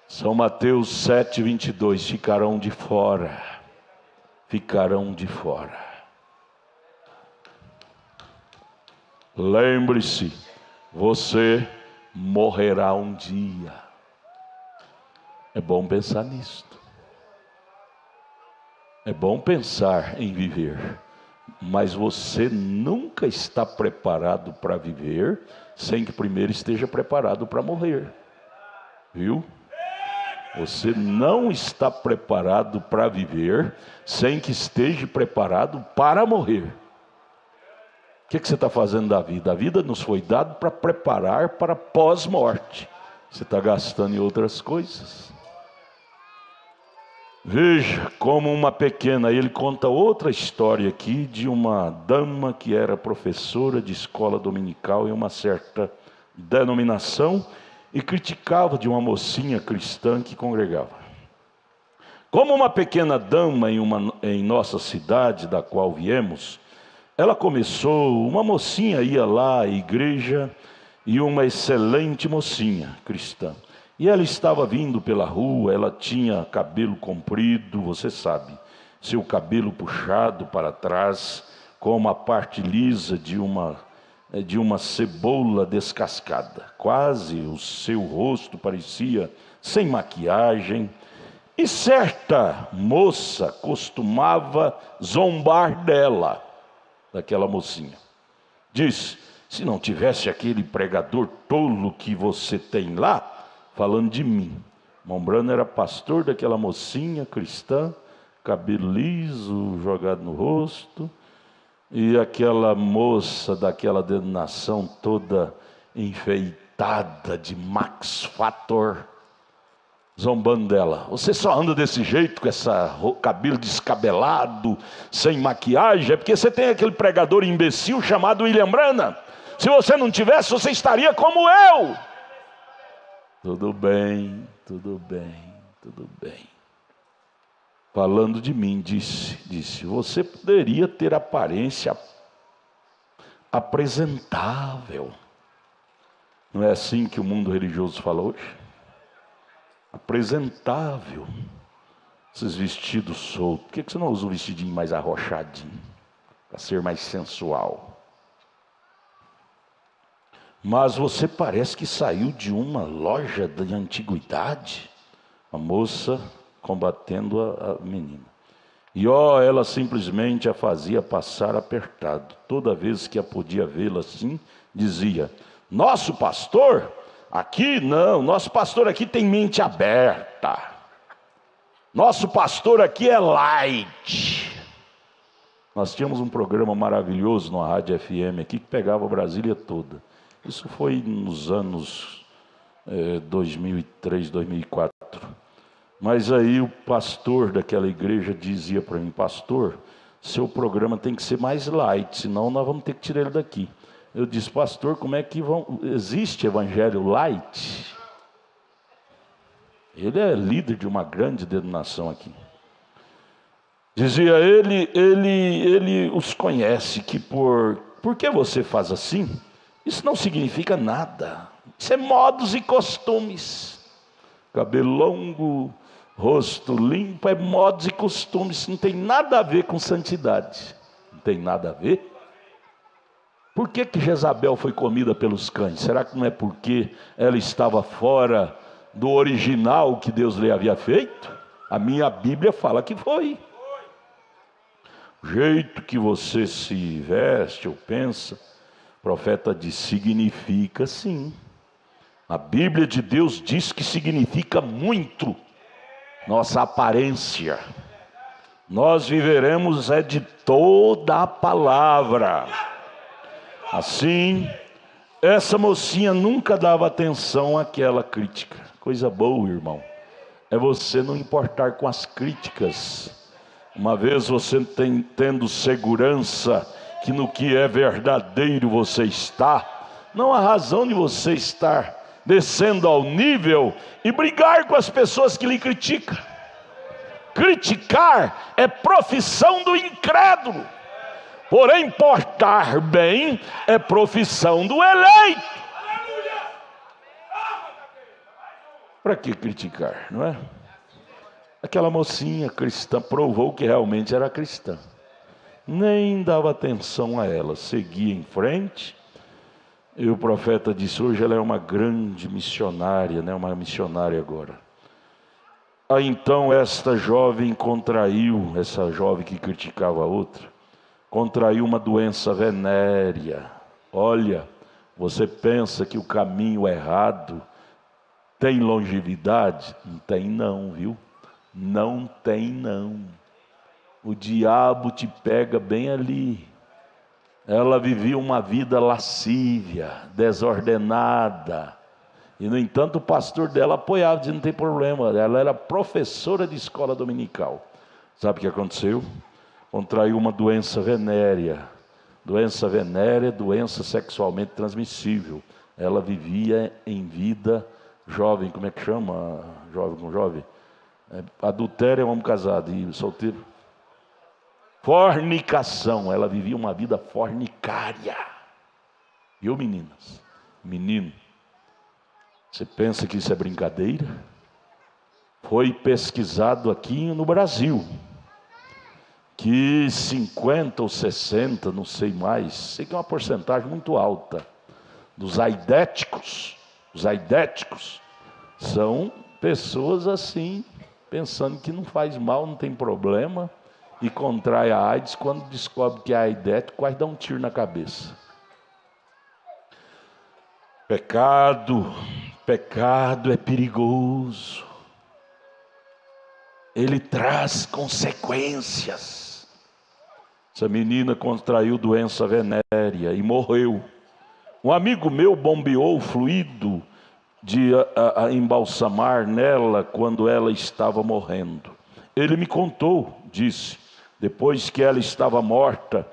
São Mateus 7:22, ficarão de fora. Ficarão de fora. Lembre-se, você morrerá um dia. É bom pensar nisto. É bom pensar em viver. Mas você nunca está preparado para viver sem que primeiro esteja preparado para morrer. Viu? Você não está preparado para viver sem que esteja preparado para morrer. O que você está fazendo da vida? A vida nos foi dada para preparar para pós-morte. Você está gastando em outras coisas. Veja como uma pequena, ele conta outra história aqui de uma dama que era professora de escola dominical em uma certa denominação e criticava de uma mocinha cristã que congregava. Como uma pequena dama em nossa cidade, da qual viemos, ela começou, uma mocinha ia lá à igreja, e uma excelente mocinha cristã. E ela estava vindo pela rua, ela tinha cabelo comprido, você sabe, seu cabelo puxado para trás, como a parte lisa de uma cebola descascada. Quase o seu rosto parecia sem maquiagem. E certa moça costumava zombar dela, daquela mocinha. Diz: se não tivesse aquele pregador tolo que você tem lá, falando de mim. Mombrano era pastor daquela mocinha cristã, cabelo liso, jogado no rosto, e aquela moça daquela denominação toda enfeitada de Max Factor, zombando dela. Você só anda desse jeito, com esse cabelo descabelado, sem maquiagem, é porque você tem aquele pregador imbecil chamado William Branham. Se você não tivesse, você estaria como eu. Tudo bem, tudo bem, tudo bem. Falando de mim, disse, você poderia ter aparência apresentável. Não é assim que o mundo religioso fala hoje? Apresentável. Esses vestidos soltos. Por que você não usa um vestidinho mais arrochadinho? Para ser mais sensual. Mas você parece que saiu de uma loja de antiguidade. A moça combatendo a menina. E ela simplesmente a fazia passar apertado. Toda vez que a podia vê-la assim, dizia: nosso pastor aqui não, nosso pastor aqui tem mente aberta. Nosso pastor aqui é light. Nós tínhamos um programa maravilhoso na Rádio FM aqui que pegava a Brasília toda. Isso foi nos anos 2003, 2004. Mas aí o pastor daquela igreja dizia para mim: pastor, seu programa tem que ser mais light, senão nós vamos ter que tirar ele daqui. Eu disse: pastor, como é que existe evangelho light? Ele é líder de uma grande denominação aqui. Dizia ele os conhece, que por que você faz assim? Isso não significa nada. Isso é modos e costumes. Cabelo longo, rosto limpo, é modos e costumes. Isso não tem nada a ver com santidade. Não tem nada a ver. Por que Jezabel foi comida pelos cães? Será que não é porque ela estava fora do original que Deus lhe havia feito? A minha Bíblia fala que foi. O jeito que você se veste ou pensa, o profeta diz, significa sim. A Bíblia de Deus diz que significa muito. Nossa aparência. Nós viveremos de toda a palavra. Assim, essa mocinha nunca dava atenção àquela crítica. Coisa boa, irmão, é você não importar com as críticas. Uma vez você tendo segurança que no que é verdadeiro você está, não há razão de você estar descendo ao nível e brigar com as pessoas que lhe criticam. Criticar é profissão do incrédulo. Porém, portar bem é profissão do eleito. Para que criticar, não é? Aquela mocinha cristã provou que realmente era cristã. Nem dava atenção a ela, seguia em frente. E o profeta disse, hoje ela é uma grande missionária, né? Uma missionária agora. Aí então esta jovem contraiu, essa jovem que criticava a outra, contraiu uma doença venérea. Olha, você pensa que o caminho errado tem longevidade? Não tem não, viu? Não tem não. O diabo te pega bem ali. Ela vivia uma vida lascívia, desordenada. E no entanto o pastor dela apoiava, dizia, não tem problema. Ela era professora de escola dominical. Sabe o que aconteceu? Contraiu uma doença venérea. Doença venérea, doença sexualmente transmissível. Ela vivia em vida jovem, como é que chama? Jovem com jovem? Adultério é um homem casado e solteiro. Fornicação, ela vivia uma vida fornicária. Viu, meninas? Menino. Você pensa que isso é brincadeira? Foi pesquisado aqui no Brasil que 50 ou 60, não sei mais, sei que é uma porcentagem muito alta, dos aidéticos, os aidéticos são pessoas assim, pensando que não faz mal, não tem problema, e contrai a AIDS, quando descobre que é aidético, quase dá um tiro na cabeça. Pecado é perigoso. Ele traz consequências. Essa menina contraiu doença venérea e morreu. Um amigo meu bombeou o fluido de embalsamar nela quando ela estava morrendo. Ele me contou, disse, depois que ela estava morta,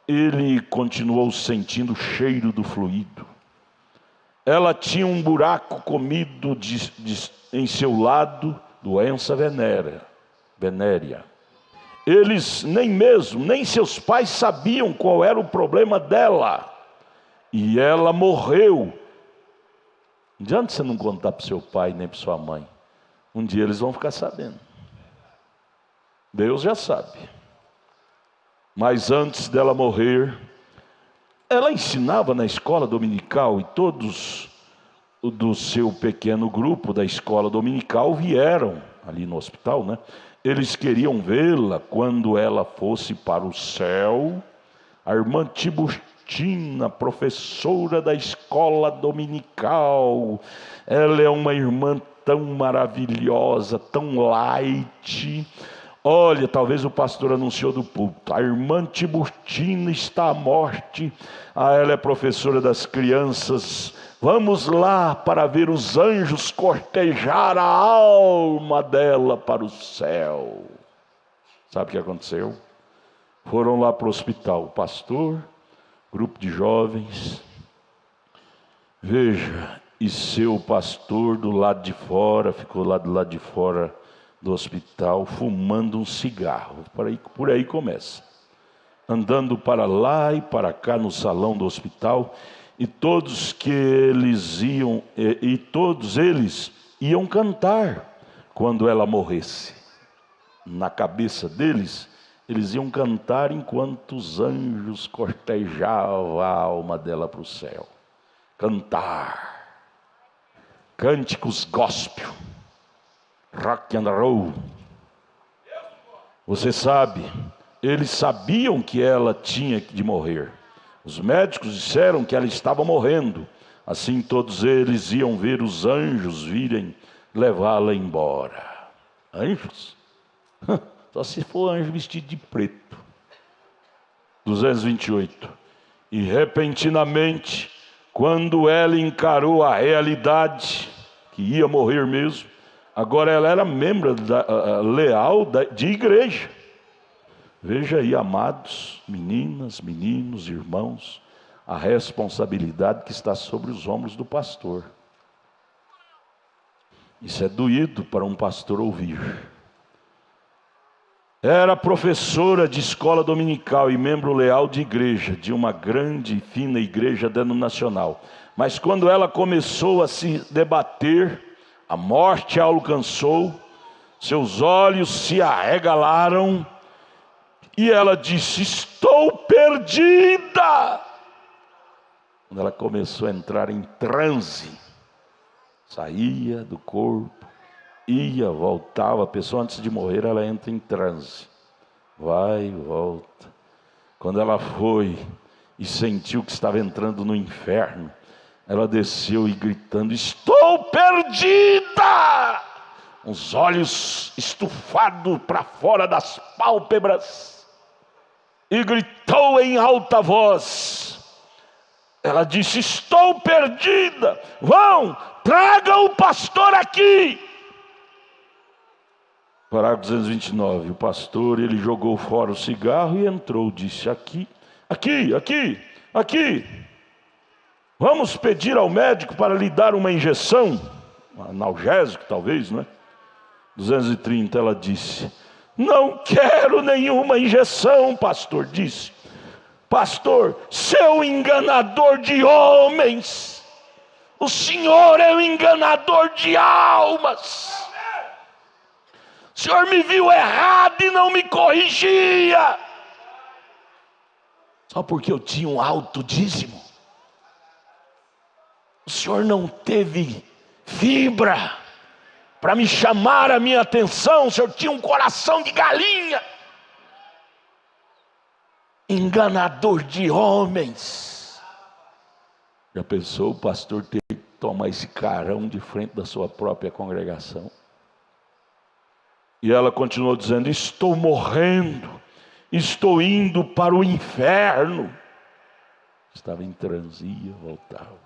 ele continuou sentindo o cheiro do fluido. Ela tinha um buraco comido em seu lado, doença venérea. Eles nem seus pais sabiam qual era o problema dela. E ela morreu. Não adianta você não contar para o seu pai nem para sua mãe. Um dia eles vão ficar sabendo. Deus já sabe. Mas antes dela morrer, ela ensinava na escola dominical e todos do seu pequeno grupo da escola dominical vieram ali no hospital, né? Eles queriam vê-la quando ela fosse para o céu. A irmã Tiburtina, professora da escola dominical, ela é uma irmã tão maravilhosa, tão light. Olha, talvez o pastor anunciou do púlpito, a irmã Tiburtina está à morte. Ela é professora das crianças. Vamos lá para ver os anjos cortejar a alma dela para o céu. Sabe o que aconteceu? Foram lá para o hospital, o pastor, grupo de jovens. Veja, e seu pastor do lado de fora, ficou lá do lado de fora do hospital, fumando um cigarro. Por aí começa. Andando para lá e para cá no salão do hospital, e todos eles iam cantar quando ela morresse. Na cabeça deles, eles iam cantar enquanto os anjos cortejavam a alma dela para o céu. Cantar, cânticos gospel, rock and roll. Você sabe, eles sabiam que ela tinha de morrer. Os médicos disseram que ela estava morrendo. Assim todos eles iam ver os anjos virem levá-la embora. Anjos? Só se for anjo vestido de preto. 228. E repentinamente, quando ela encarou a realidade, que ia morrer mesmo, agora ela era membro leal de igreja. Veja aí, amados, meninas, meninos, irmãos, a responsabilidade que está sobre os ombros do pastor. Isso é doído para um pastor ouvir. Era professora de escola dominical e membro leal de igreja, de uma grande e fina igreja denominacional. Mas quando ela começou a se debater, a morte a alcançou, seus olhos se arregalaram, e ela disse: estou perdida. Quando ela começou a entrar em transe, saía do corpo, ia, voltava. A pessoa antes de morrer, ela entra em transe, vai e volta. Quando ela foi e sentiu que estava entrando no inferno, ela desceu e gritando: estou perdida! Os olhos estufados para fora das pálpebras, e gritou em alta voz. Ela disse: estou perdida, tragam o pastor aqui. Parágrafo 229, o pastor, ele jogou fora o cigarro e entrou, disse: aqui, vamos pedir ao médico para lhe dar uma injeção, um analgésico talvez, não é? 230, ela disse: não quero nenhuma injeção, pastor. Disse: pastor, seu enganador de homens, O Senhor é um enganador de almas. O Senhor me viu errado e não me corrigia. Só porque eu tinha um alto dízimo. O Senhor não teve fibra para me chamar a minha atenção. O Senhor tinha um coração de galinha. Enganador de homens. Já pensou o pastor ter que tomar esse carão de frente da sua própria congregação? E ela continuou dizendo: estou morrendo, estou indo para o inferno. Estava em transia, voltava.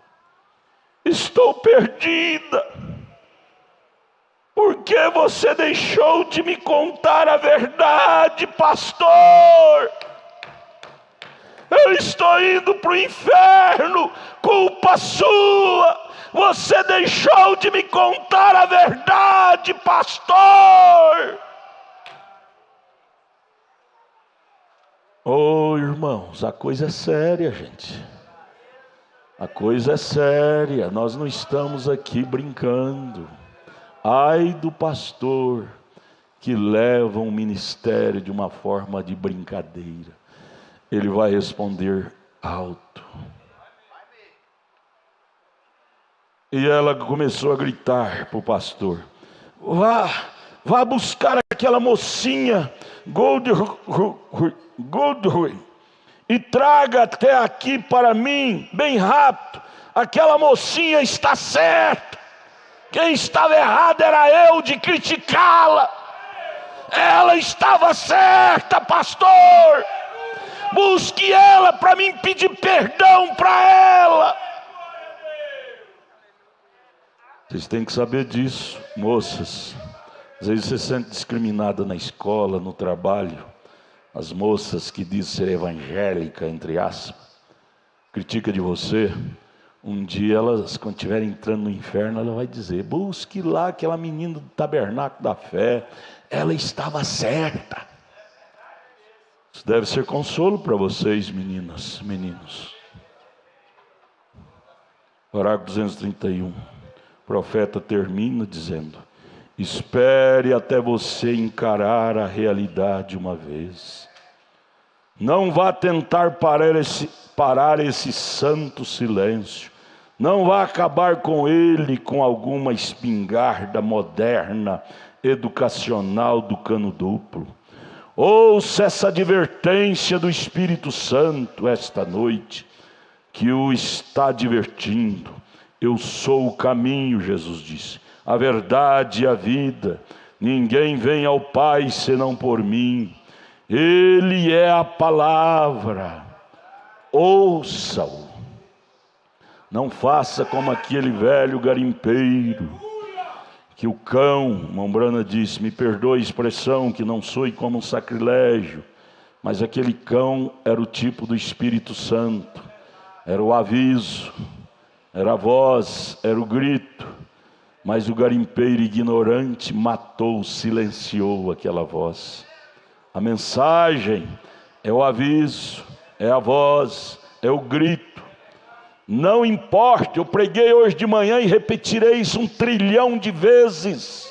Estou perdida. Por que você deixou de me contar a verdade, pastor? Eu estou indo para o inferno, culpa sua. Você deixou de me contar a verdade, pastor. Oh, irmãos, a coisa é séria, gente. A coisa é séria, nós não estamos aqui brincando. Ai do pastor que leva um ministério de uma forma de brincadeira. Ele vai responder alto. E ela começou a gritar para o pastor: vá buscar aquela mocinha Goldrui e traga até aqui para mim, bem rápido. Aquela mocinha está certa. Quem estava errado era eu de criticá-la. Ela estava certa, pastor. Busque ela para mim pedir perdão para ela. Vocês têm que saber disso, moças. Às vezes você se sente discriminada na escola, no trabalho. As moças que dizem ser evangélica, entre aspas, critica de você. Um dia elas, quando estiverem entrando no inferno, ela vai dizer: busque lá aquela menina do tabernáculo da fé. Ela estava certa. Isso deve ser consolo para vocês, meninas, meninos. Parágrafo 231. O profeta termina dizendo: espere até você encarar a realidade uma vez. Não vá tentar parar esse santo silêncio. Não vá acabar com ele com alguma espingarda moderna, educacional do cano duplo. Ouça essa advertência do Espírito Santo esta noite, que o está advertindo. Eu sou o caminho, Jesus disse, a verdade e a vida. Ninguém vem ao Pai senão por mim. Ele é a palavra. Ouça-o. Não faça como aquele velho garimpeiro, que o cão, Mombrana disse, me perdoe a expressão, que não soe como um sacrilégio, mas aquele cão era o tipo do Espírito Santo, era o aviso, era a voz, era o grito, mas o garimpeiro ignorante matou, silenciou aquela voz. A mensagem é o aviso, é a voz, é o grito. Não importa, eu preguei hoje de manhã e repetirei isso 1 trilhão de vezes.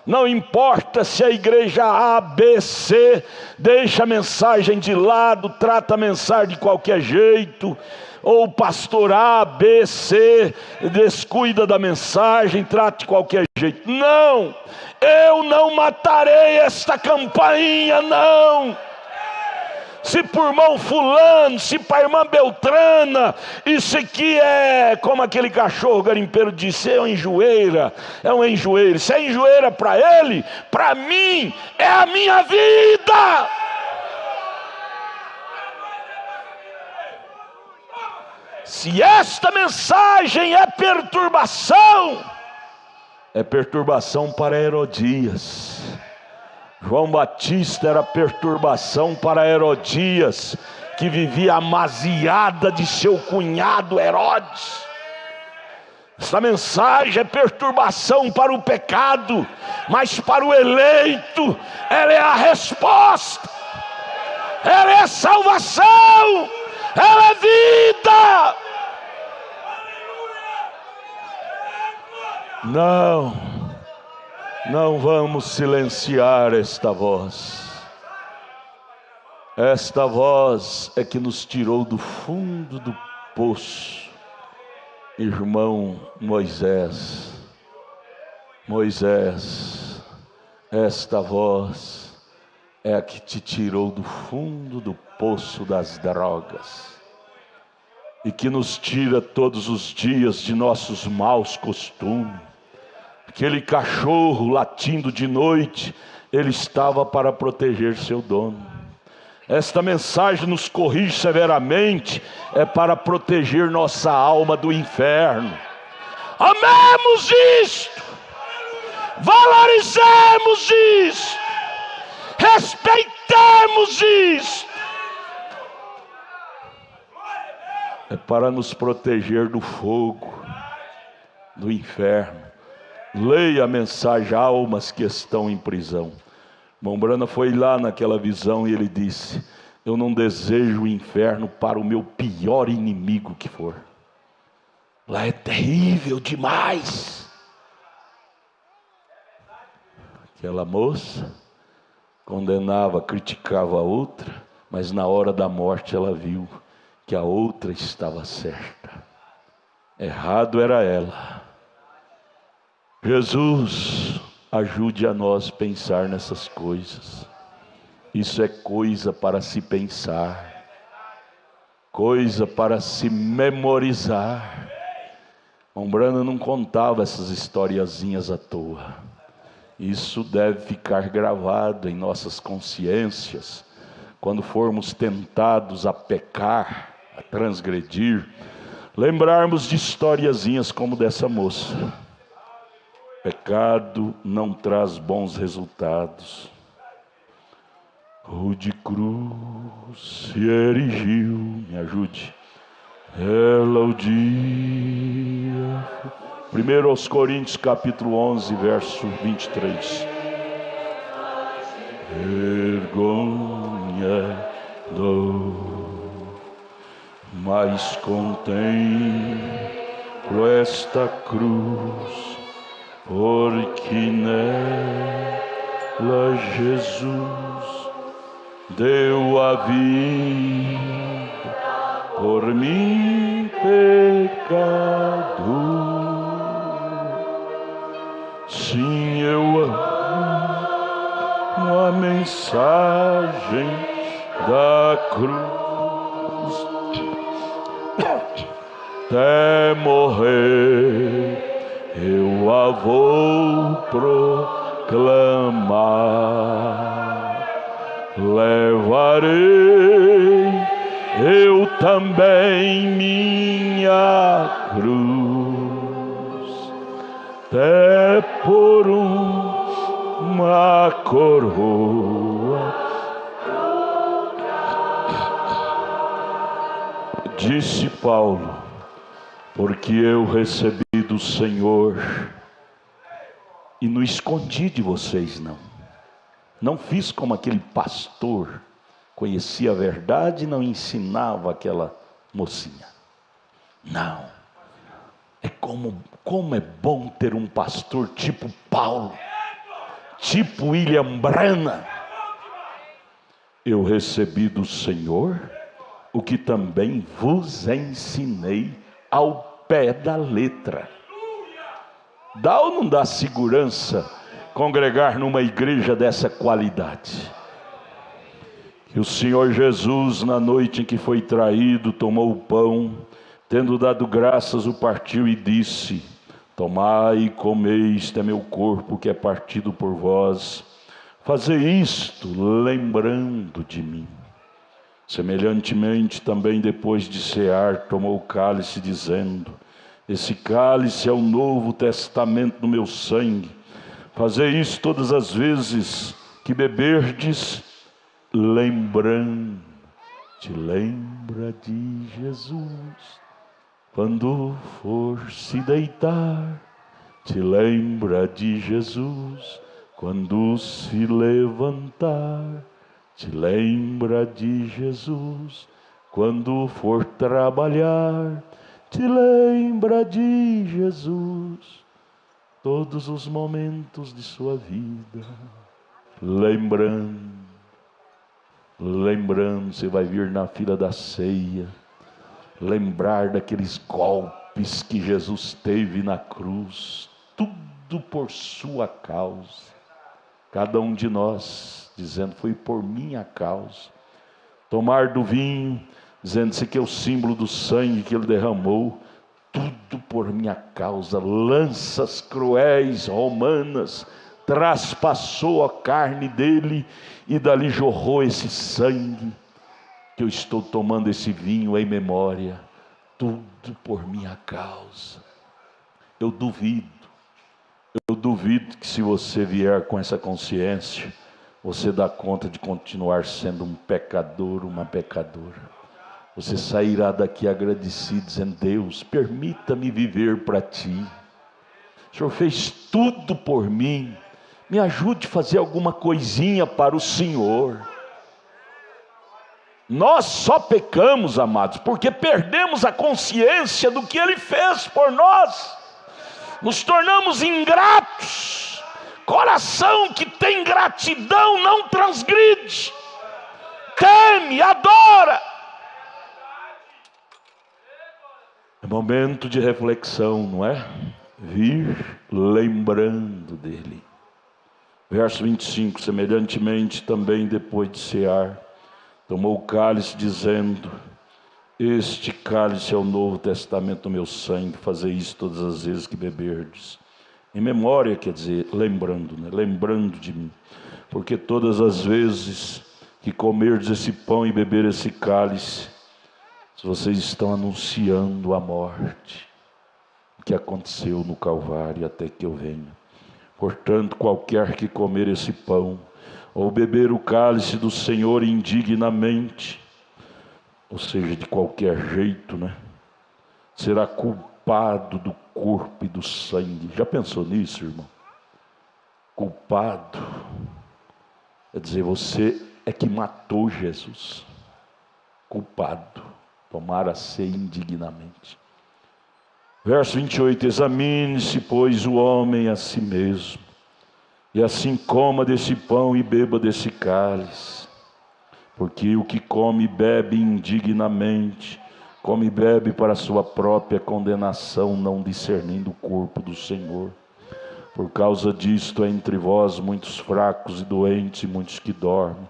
Não importa se a igreja A, B, C deixa a mensagem de lado, trata a mensagem de qualquer jeito, ou o pastor A, B, C descuida da mensagem, trata de qualquer jeito. Não, eu não matarei esta campainha, não. Se por irmão fulano, se para irmã Beltrana, isso aqui é como aquele cachorro garimpeiro disse, é uma enjoeira, se é enjoeira para ele, para mim é a minha vida. Se esta mensagem é perturbação para Herodias. João Batista era perturbação para Herodias, que vivia amaziada de seu cunhado Herodes. Essa mensagem é perturbação para o pecado, mas para o eleito, ela é a resposta, ela é salvação, ela é vida. Não vamos silenciar esta voz. Esta voz é que nos tirou do fundo do poço. Irmão Moisés, esta voz é a que te tirou do fundo do poço das drogas e que nos tira todos os dias de nossos maus costumes. Aquele cachorro latindo de noite, ele estava para proteger seu dono. Esta mensagem nos corrige severamente, é para proteger nossa alma do inferno. Amemos isto, valorizemos isto, respeitemos isto. É para nos proteger do fogo, do inferno. Leia a mensagem, almas que estão em prisão. Irmão Brana foi lá naquela visão e ele disse: eu não desejo o inferno para o meu pior inimigo que for. Lá é terrível demais. Aquela moça condenava, criticava a outra, mas na hora da morte ela viu que a outra estava certa. Errado era ela. Jesus, ajude a nós pensar nessas coisas. Isso é coisa para se pensar, coisa para se memorizar. Brana não contava essas historiazinhas à toa. Isso deve ficar gravado em nossas consciências. Quando formos tentados a pecar, a transgredir, lembrarmos de historiazinhas como dessa moça. Pecado não traz bons resultados. Rude cruz se erigiu, me ajude. Ela o dia. 1 aos Coríntios capítulo 11, verso 23. Vergonha dor, mas contemplo esta cruz, porque nela Jesus deu a vida por mim, pecador. Sim, eu amo a mensagem da cruz, até morrer eu a vou proclamar. Levarei eu também minha cruz, até por uma coroa. Disse Paulo: porque eu recebi do Senhor e não escondi de vocês, não fiz como aquele pastor, conhecia a verdade e não ensinava aquela mocinha. Não, é como é bom ter um pastor tipo Paulo, tipo William Branham. Eu recebi do Senhor o que também vos ensinei ao pé da letra. Dá ou não dá segurança congregar numa igreja dessa qualidade? Que o Senhor Jesus, na noite em que foi traído, tomou o pão, tendo dado graças, o partiu e disse: tomai e comei, isto é meu corpo que é partido por vós, fazei isto lembrando de mim. Semelhantemente também, depois de cear, tomou o cálice, dizendo: esse cálice é o novo testamento do meu sangue. Fazei isso todas as vezes que beberdes, lembrando. Te lembra de Jesus. Quando for se deitar, te lembra de Jesus. Quando se levantar, te lembra de Jesus. Quando for trabalhar, te lembra de Jesus. todos os momentos de sua vida, lembrando, você vai vir na fila da ceia, lembrar daqueles golpes que Jesus teve na cruz, tudo por sua causa. Cada um de nós dizendo: foi por minha causa. Tomar do vinho, dizendo-se que é o símbolo do sangue que ele derramou, tudo por minha causa. Lanças cruéis romanas traspassou a carne dele, e dali jorrou esse sangue que eu estou tomando, esse vinho em memória, tudo por minha causa. Eu duvido que se você vier com essa consciência, você dá conta de continuar sendo um pecador, uma pecadora. Você sairá daqui agradecido, dizendo: Deus, permita-me viver para Ti. O Senhor fez tudo por mim, me ajude a fazer alguma coisinha para o Senhor. Nós só pecamos, amados, porque perdemos a consciência do que Ele fez por nós. Nos tornamos ingratos. Coração que tem gratidão não transgride, teme, adora. É momento de reflexão, não é? Vir lembrando dele. Verso 25: semelhantemente também, depois de cear, tomou o cálice, dizendo: este cálice é o novo testamento do meu sangue, fazei isso todas as vezes que beberdes. Em memória, quer dizer, lembrando, né? Lembrando de mim. Porque todas as vezes que comerdes esse pão e beber esse cálice, vocês estão anunciando a morte, o que aconteceu no Calvário, até que eu venha. Portanto, qualquer que comer esse pão, ou beber o cálice do Senhor indignamente, ou seja, de qualquer jeito, né, será culpado do corpo e do sangue. Já pensou nisso, irmão? Culpado, quer dizer, você é que matou Jesus. Culpado, tomar a ceia indignamente. Verso 28: examine-se, pois, o homem a si mesmo, e assim coma desse pão e beba desse cálice. Porque o que come e bebe indignamente, come e bebe para a sua própria condenação, não discernindo o corpo do Senhor. Por causa disto há entre vós muitos fracos e doentes, e muitos que dormem.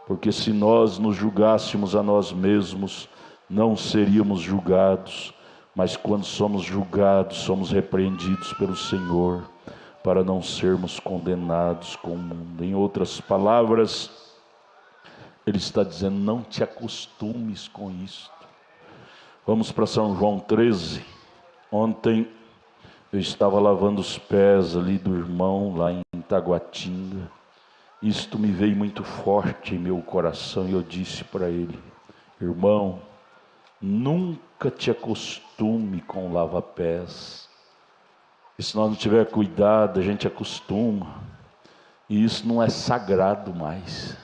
Porque se nós nos julgássemos a nós mesmos, não seríamos julgados. Mas quando somos julgados, somos repreendidos pelo Senhor, para não sermos condenados com o mundo. Em outras palavras, Ele está dizendo: não te acostumes com isto. Vamos para São João 13. Ontem eu estava lavando os pés ali do irmão, lá em Taguatinga. Isto me veio muito forte em meu coração, e eu disse para ele: irmão, nunca te acostume com lava-pés. E se nós não tiver cuidado, a gente acostuma, e isso não é sagrado mais.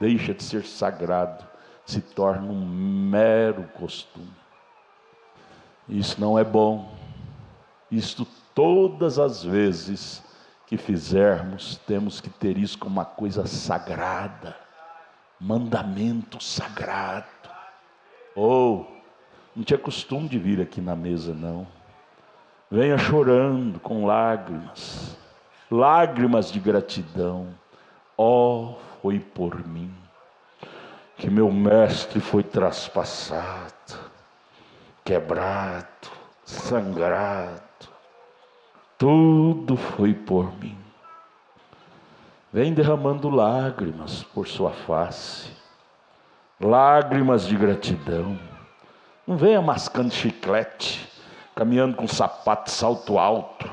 Deixa de ser sagrado, se torna um mero costume. Isso não é bom. Isto, todas as vezes que fizermos, temos que ter isso como uma coisa sagrada, mandamento sagrado. Não te acostume de vir aqui na mesa, não. Venha chorando com lágrimas, lágrimas de gratidão. Foi por mim que meu mestre foi traspassado, quebrado, sangrado. Tudo foi por mim. Vem derramando lágrimas por sua face, lágrimas de gratidão. Não venha mascando chiclete, caminhando com sapato salto alto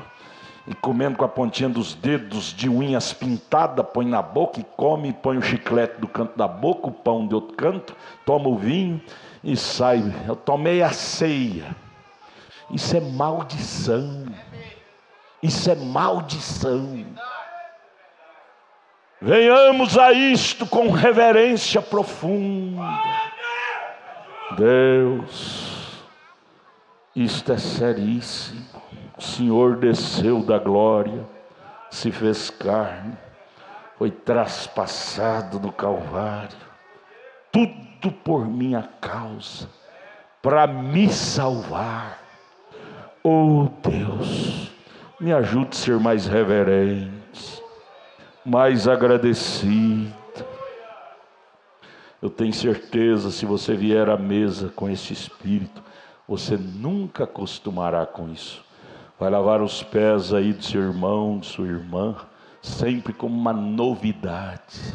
e comendo com a pontinha dos dedos de unhas pintada, põe na boca e come, põe o chiclete do canto da boca, o pão de outro canto, toma o vinho e sai. Eu tomei a ceia. Isso é maldição. Isso é maldição. Venhamos a isto com reverência profunda. Deus, isto é seríssimo. O Senhor desceu da glória, se fez carne, foi traspassado no Calvário, tudo por minha causa, para me salvar. Oh Deus, me ajude a ser mais reverente, mais agradecido. Eu tenho certeza, se você vier à mesa com esse espírito, você nunca acostumará com isso. Vai lavar os pés aí do seu irmão, de sua irmã, sempre como uma novidade.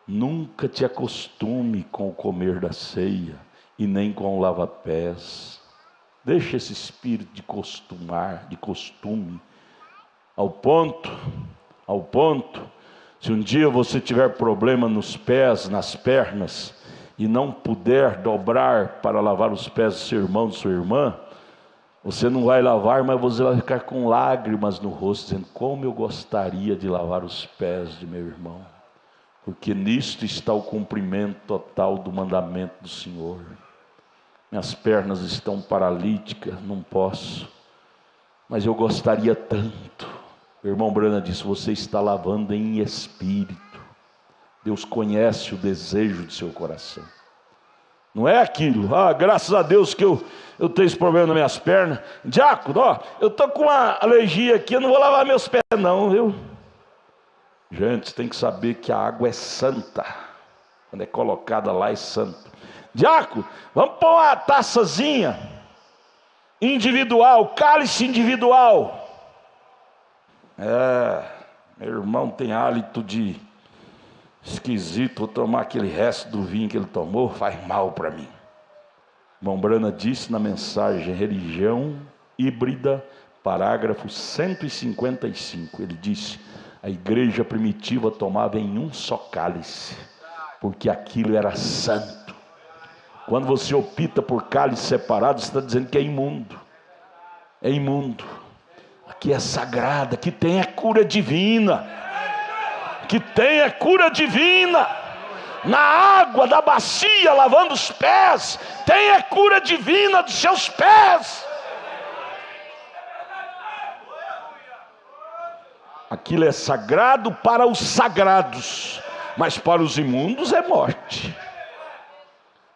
Nunca te acostume com o comer da ceia e nem com o lava-pés. Deixa esse espírito de costume, ao ponto, se um dia você tiver problema nos pés, nas pernas, e não puder dobrar para lavar os pés do seu irmão, de sua irmã, você não vai lavar, mas você vai ficar com lágrimas no rosto, dizendo: como eu gostaria de lavar os pés de meu irmão, porque nisto está o cumprimento total do mandamento do Senhor. Minhas pernas estão paralíticas, não posso, mas eu gostaria tanto. O irmão Brana disse: você está lavando em espírito. Deus conhece o desejo do seu coração. Não é aquilo: graças a Deus que eu tenho esse problema nas minhas pernas. Diácono, eu estou com uma alergia aqui, eu não vou lavar meus pés não, viu? Gente, você tem que saber que a água é santa. Quando é colocada lá é santo. Diácono, vamos pôr uma taçazinha individual, cálice individual. Meu irmão tem hálito de esquisito, vou tomar aquele resto do vinho que ele tomou, faz mal para mim. Irmão Brana disse na mensagem Religião Híbrida, parágrafo 155, ele disse: a igreja primitiva tomava em um só cálice, porque aquilo era santo. Quando você opta por cálice separado, você está dizendo que é imundo. É imundo. Aqui é sagrado, aqui tem a cura divina. Que tem a cura divina. Na água da bacia, lavando os pés, tem a cura divina dos seus pés. Aquilo é sagrado para os sagrados, mas para os imundos é morte.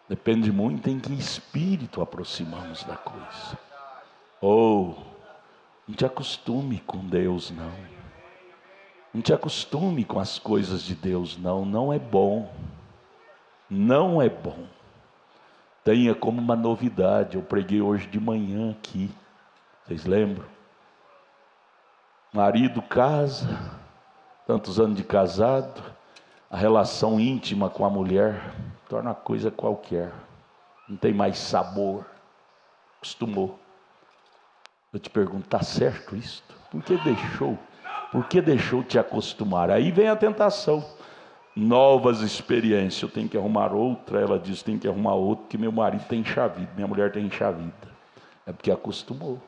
Depende muito em que espírito aproximamos da coisa. Não te acostume com Deus, não. Não te acostume com as coisas de Deus, não. Não é bom. Não é bom. Tenha como uma novidade. Eu preguei hoje de manhã aqui. Vocês lembram? Marido casa, tantos anos de casado, a relação íntima com a mulher torna a coisa qualquer. Não tem mais sabor. Acostumou. Eu te pergunto, está certo isso? Por que deixou? Por que deixou te acostumar? Aí vem a tentação. Novas experiências. Eu tenho que arrumar outra. Ela diz: tem que arrumar outra, que meu marido tem enxavida, minha mulher tem enxavida. É porque acostumou.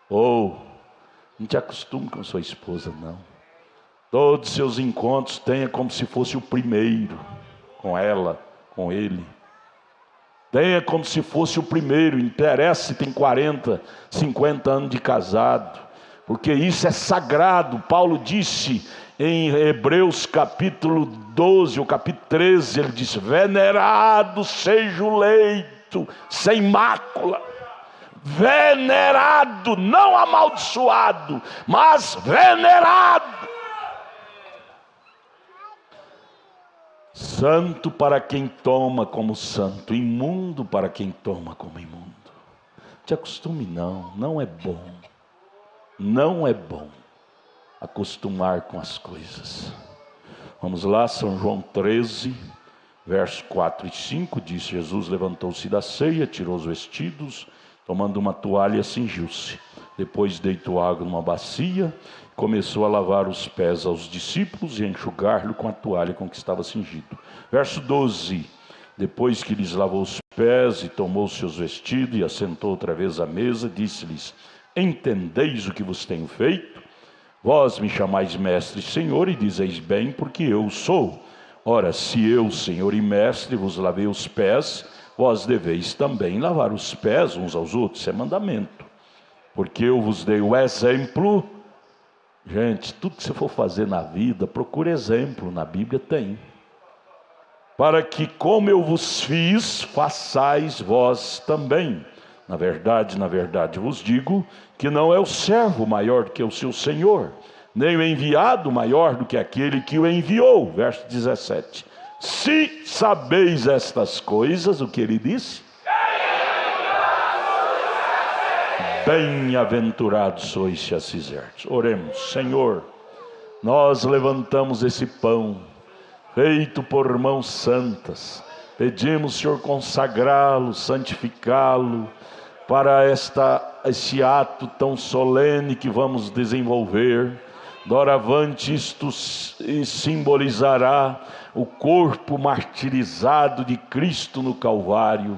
Não te acostume com sua esposa, não. Todos os seus encontros tenha como se fosse o primeiro. Com ela, com ele. Tenha como se fosse o primeiro. Interessa se tem 40, 50 anos de casado, porque isso é sagrado. Paulo disse em Hebreus capítulo 12, ou capítulo 13, ele disse: venerado seja o leito sem mácula. Venerado, não amaldiçoado, mas venerado. Santo para quem toma como santo, imundo para quem toma como imundo. Te acostume não é bom. Não é bom acostumar com as coisas. Vamos lá, São João 13, versos 4 e 5, diz: Jesus levantou-se da ceia, tirou os vestidos, tomando uma toalha, cingiu-se. Depois deitou água numa bacia, começou a lavar os pés aos discípulos e a enxugar-lhe com a toalha com que estava cingido. Verso 12: depois que lhes lavou os pés e tomou seus vestidos e assentou outra vez à mesa, disse-lhes: entendeis o que vos tenho feito? Vós me chamais mestre e senhor, e dizeis bem, porque eu sou. Ora, se eu, senhor e mestre, vos lavei os pés, vós deveis também lavar os pés uns aos outros. Isso é mandamento. Porque eu vos dei o exemplo. Gente, tudo que você for fazer na vida, procure exemplo, na Bíblia tem. Para que, como eu vos fiz, façais vós também. Na verdade, vos digo que não é o servo maior do que o seu senhor, nem o enviado maior do que aquele que o enviou. Verso 17. Se sabeis estas coisas, o que ele disse? Bem-aventurados sois se as fizerdes. Oremos. Senhor, nós levantamos esse pão, feito por mãos santas. Pedimos, Senhor, consagrá-lo, santificá-lo, para esse ato tão solene que vamos desenvolver. Doravante isto simbolizará o corpo martirizado de Cristo no Calvário.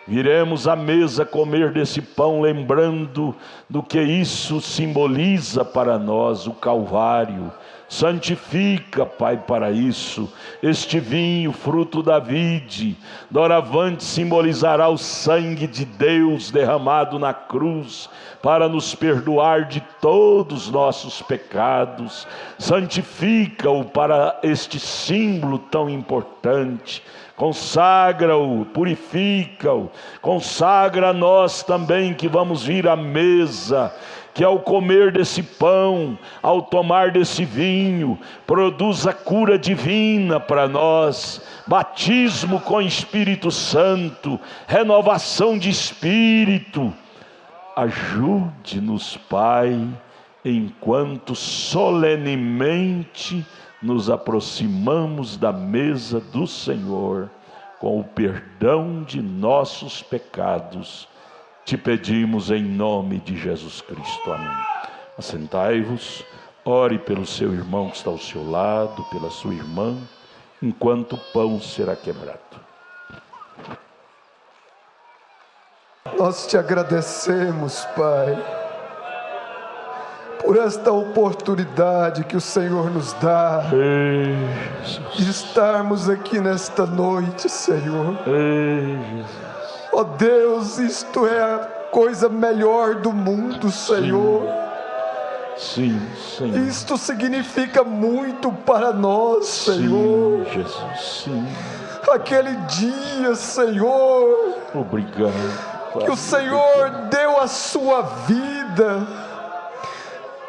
Viremos à mesa comer desse pão, lembrando do que isso simboliza para nós, o Calvário. Santifica, Pai, para isso, este vinho, fruto da vide. Doravante simbolizará o sangue de Deus derramado na cruz, para nos perdoar de todos os nossos pecados. Santifica-o para este símbolo tão importante. Consagra-o, purifica-o, consagra a nós também que vamos vir à mesa, que ao comer desse pão, ao tomar desse vinho, produza cura divina para nós, batismo com Espírito Santo, renovação de espírito. Ajude-nos, Pai, enquanto solenemente nos aproximamos da mesa do Senhor, com o perdão de nossos pecados. Te pedimos em nome de Jesus Cristo. Amém. Assentai-vos, ore pelo seu irmão que está ao seu lado, pela sua irmã, enquanto o pão será quebrado. Nós te agradecemos, Pai, por esta oportunidade que o Senhor nos dá de estarmos aqui nesta noite, Senhor. Ó Deus, isto é a coisa melhor do mundo, Senhor. Sim, Senhor. Isto significa muito para nós, Senhor. Sim, Jesus, sim. Aquele dia, Senhor, obrigado, que o Senhor deu a sua vida,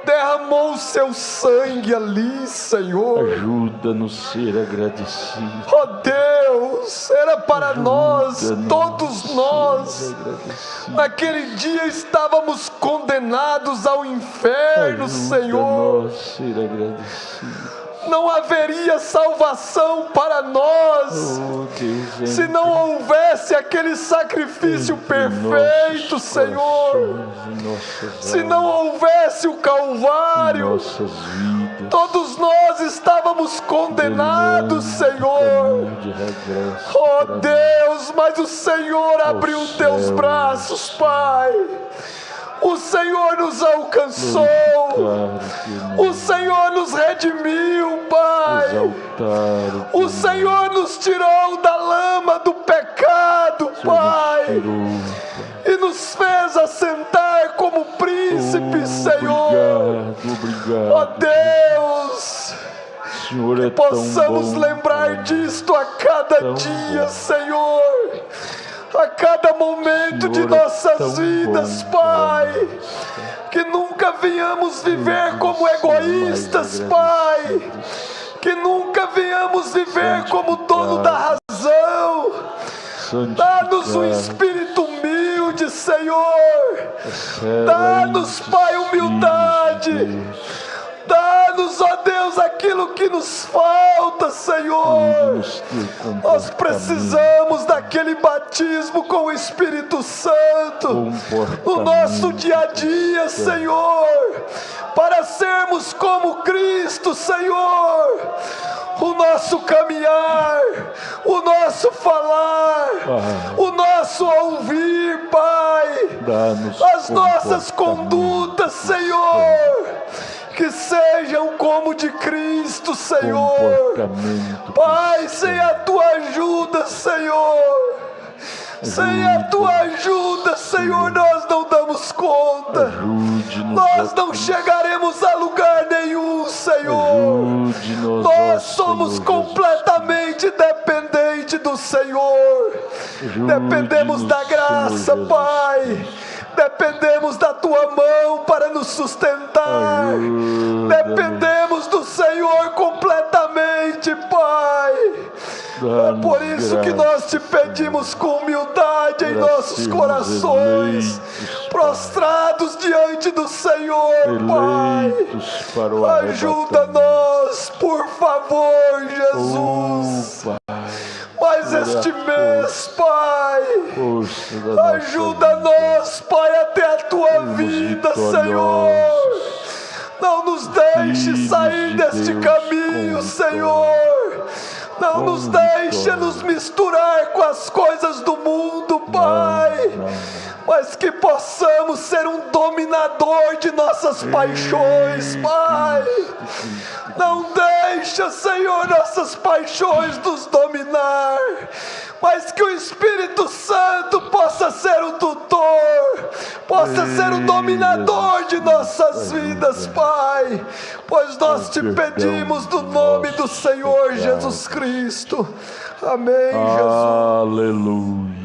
derramou o seu sangue ali, Senhor. Ajuda-nos a ser agradecidos. Ó Deus, era para nós, todos nós. Naquele dia estávamos condenados ao inferno, Senhor. Ajuda-nos a ser agradecidos. Não haveria salvação para nós se não houvesse aquele sacrifício perfeito, Senhor. Se não houvesse o Calvário, todos nós estávamos condenados, Senhor. Oh Deus, mas o Senhor abriu teus braços, Pai. O Senhor nos alcançou, o Senhor nos redimiu, Pai. O Senhor nos tirou da lama do pecado, Pai, e nos fez assentar como príncipes, Senhor. Ó Deus, que possamos lembrar disto a cada dia, Senhor. A cada momento de nossas vidas, Pai, que nunca venhamos viver como egoístas, Pai, que nunca venhamos viver como dono da razão. Dá-nos um espírito humilde, Senhor. Dá-nos, Pai, humildade. Dá-nos, ó Deus, aquilo que nos falta, Senhor. Nós precisamos daquele batismo com o Espírito Santo no nosso dia a dia, Senhor, para sermos como Cristo, Senhor. O nosso caminhar, o nosso falar, o nosso ouvir, Pai, as nossas condutas, Senhor, que sejam como de Cristo, Senhor. Pai, sem a tua ajuda, Senhor, Sem a tua ajuda, Senhor, nós não damos conta. Nós não chegaremos a lugar nenhum, Senhor. Nós somos completamente dependentes do Senhor. Dependemos da graça, Pai. Dependemos da tua mão para nos sustentar. Dependemos do Senhor completamente, Pai. É por isso que nós te pedimos com humildade em nossos corações, prostrados diante do Senhor, Pai. Ajuda-nos, por favor, Jesus. Mas este mês, Pai, ajuda-nos, Pai, até a tua vida, Senhor. Não nos deixe sair deste caminho, Senhor. Não nos deixe nos misturar com as coisas do mundo, Pai. Mas que possamos ser um dominador de nossas paixões, Pai. Não deixa, Senhor, nossas paixões nos dominar, mas que o Espírito Santo possa ser o tutor, possa ser o dominador de nossas vidas, Pai. Pois nós te pedimos no nome do Senhor Jesus Cristo. Amém, Jesus. Aleluia.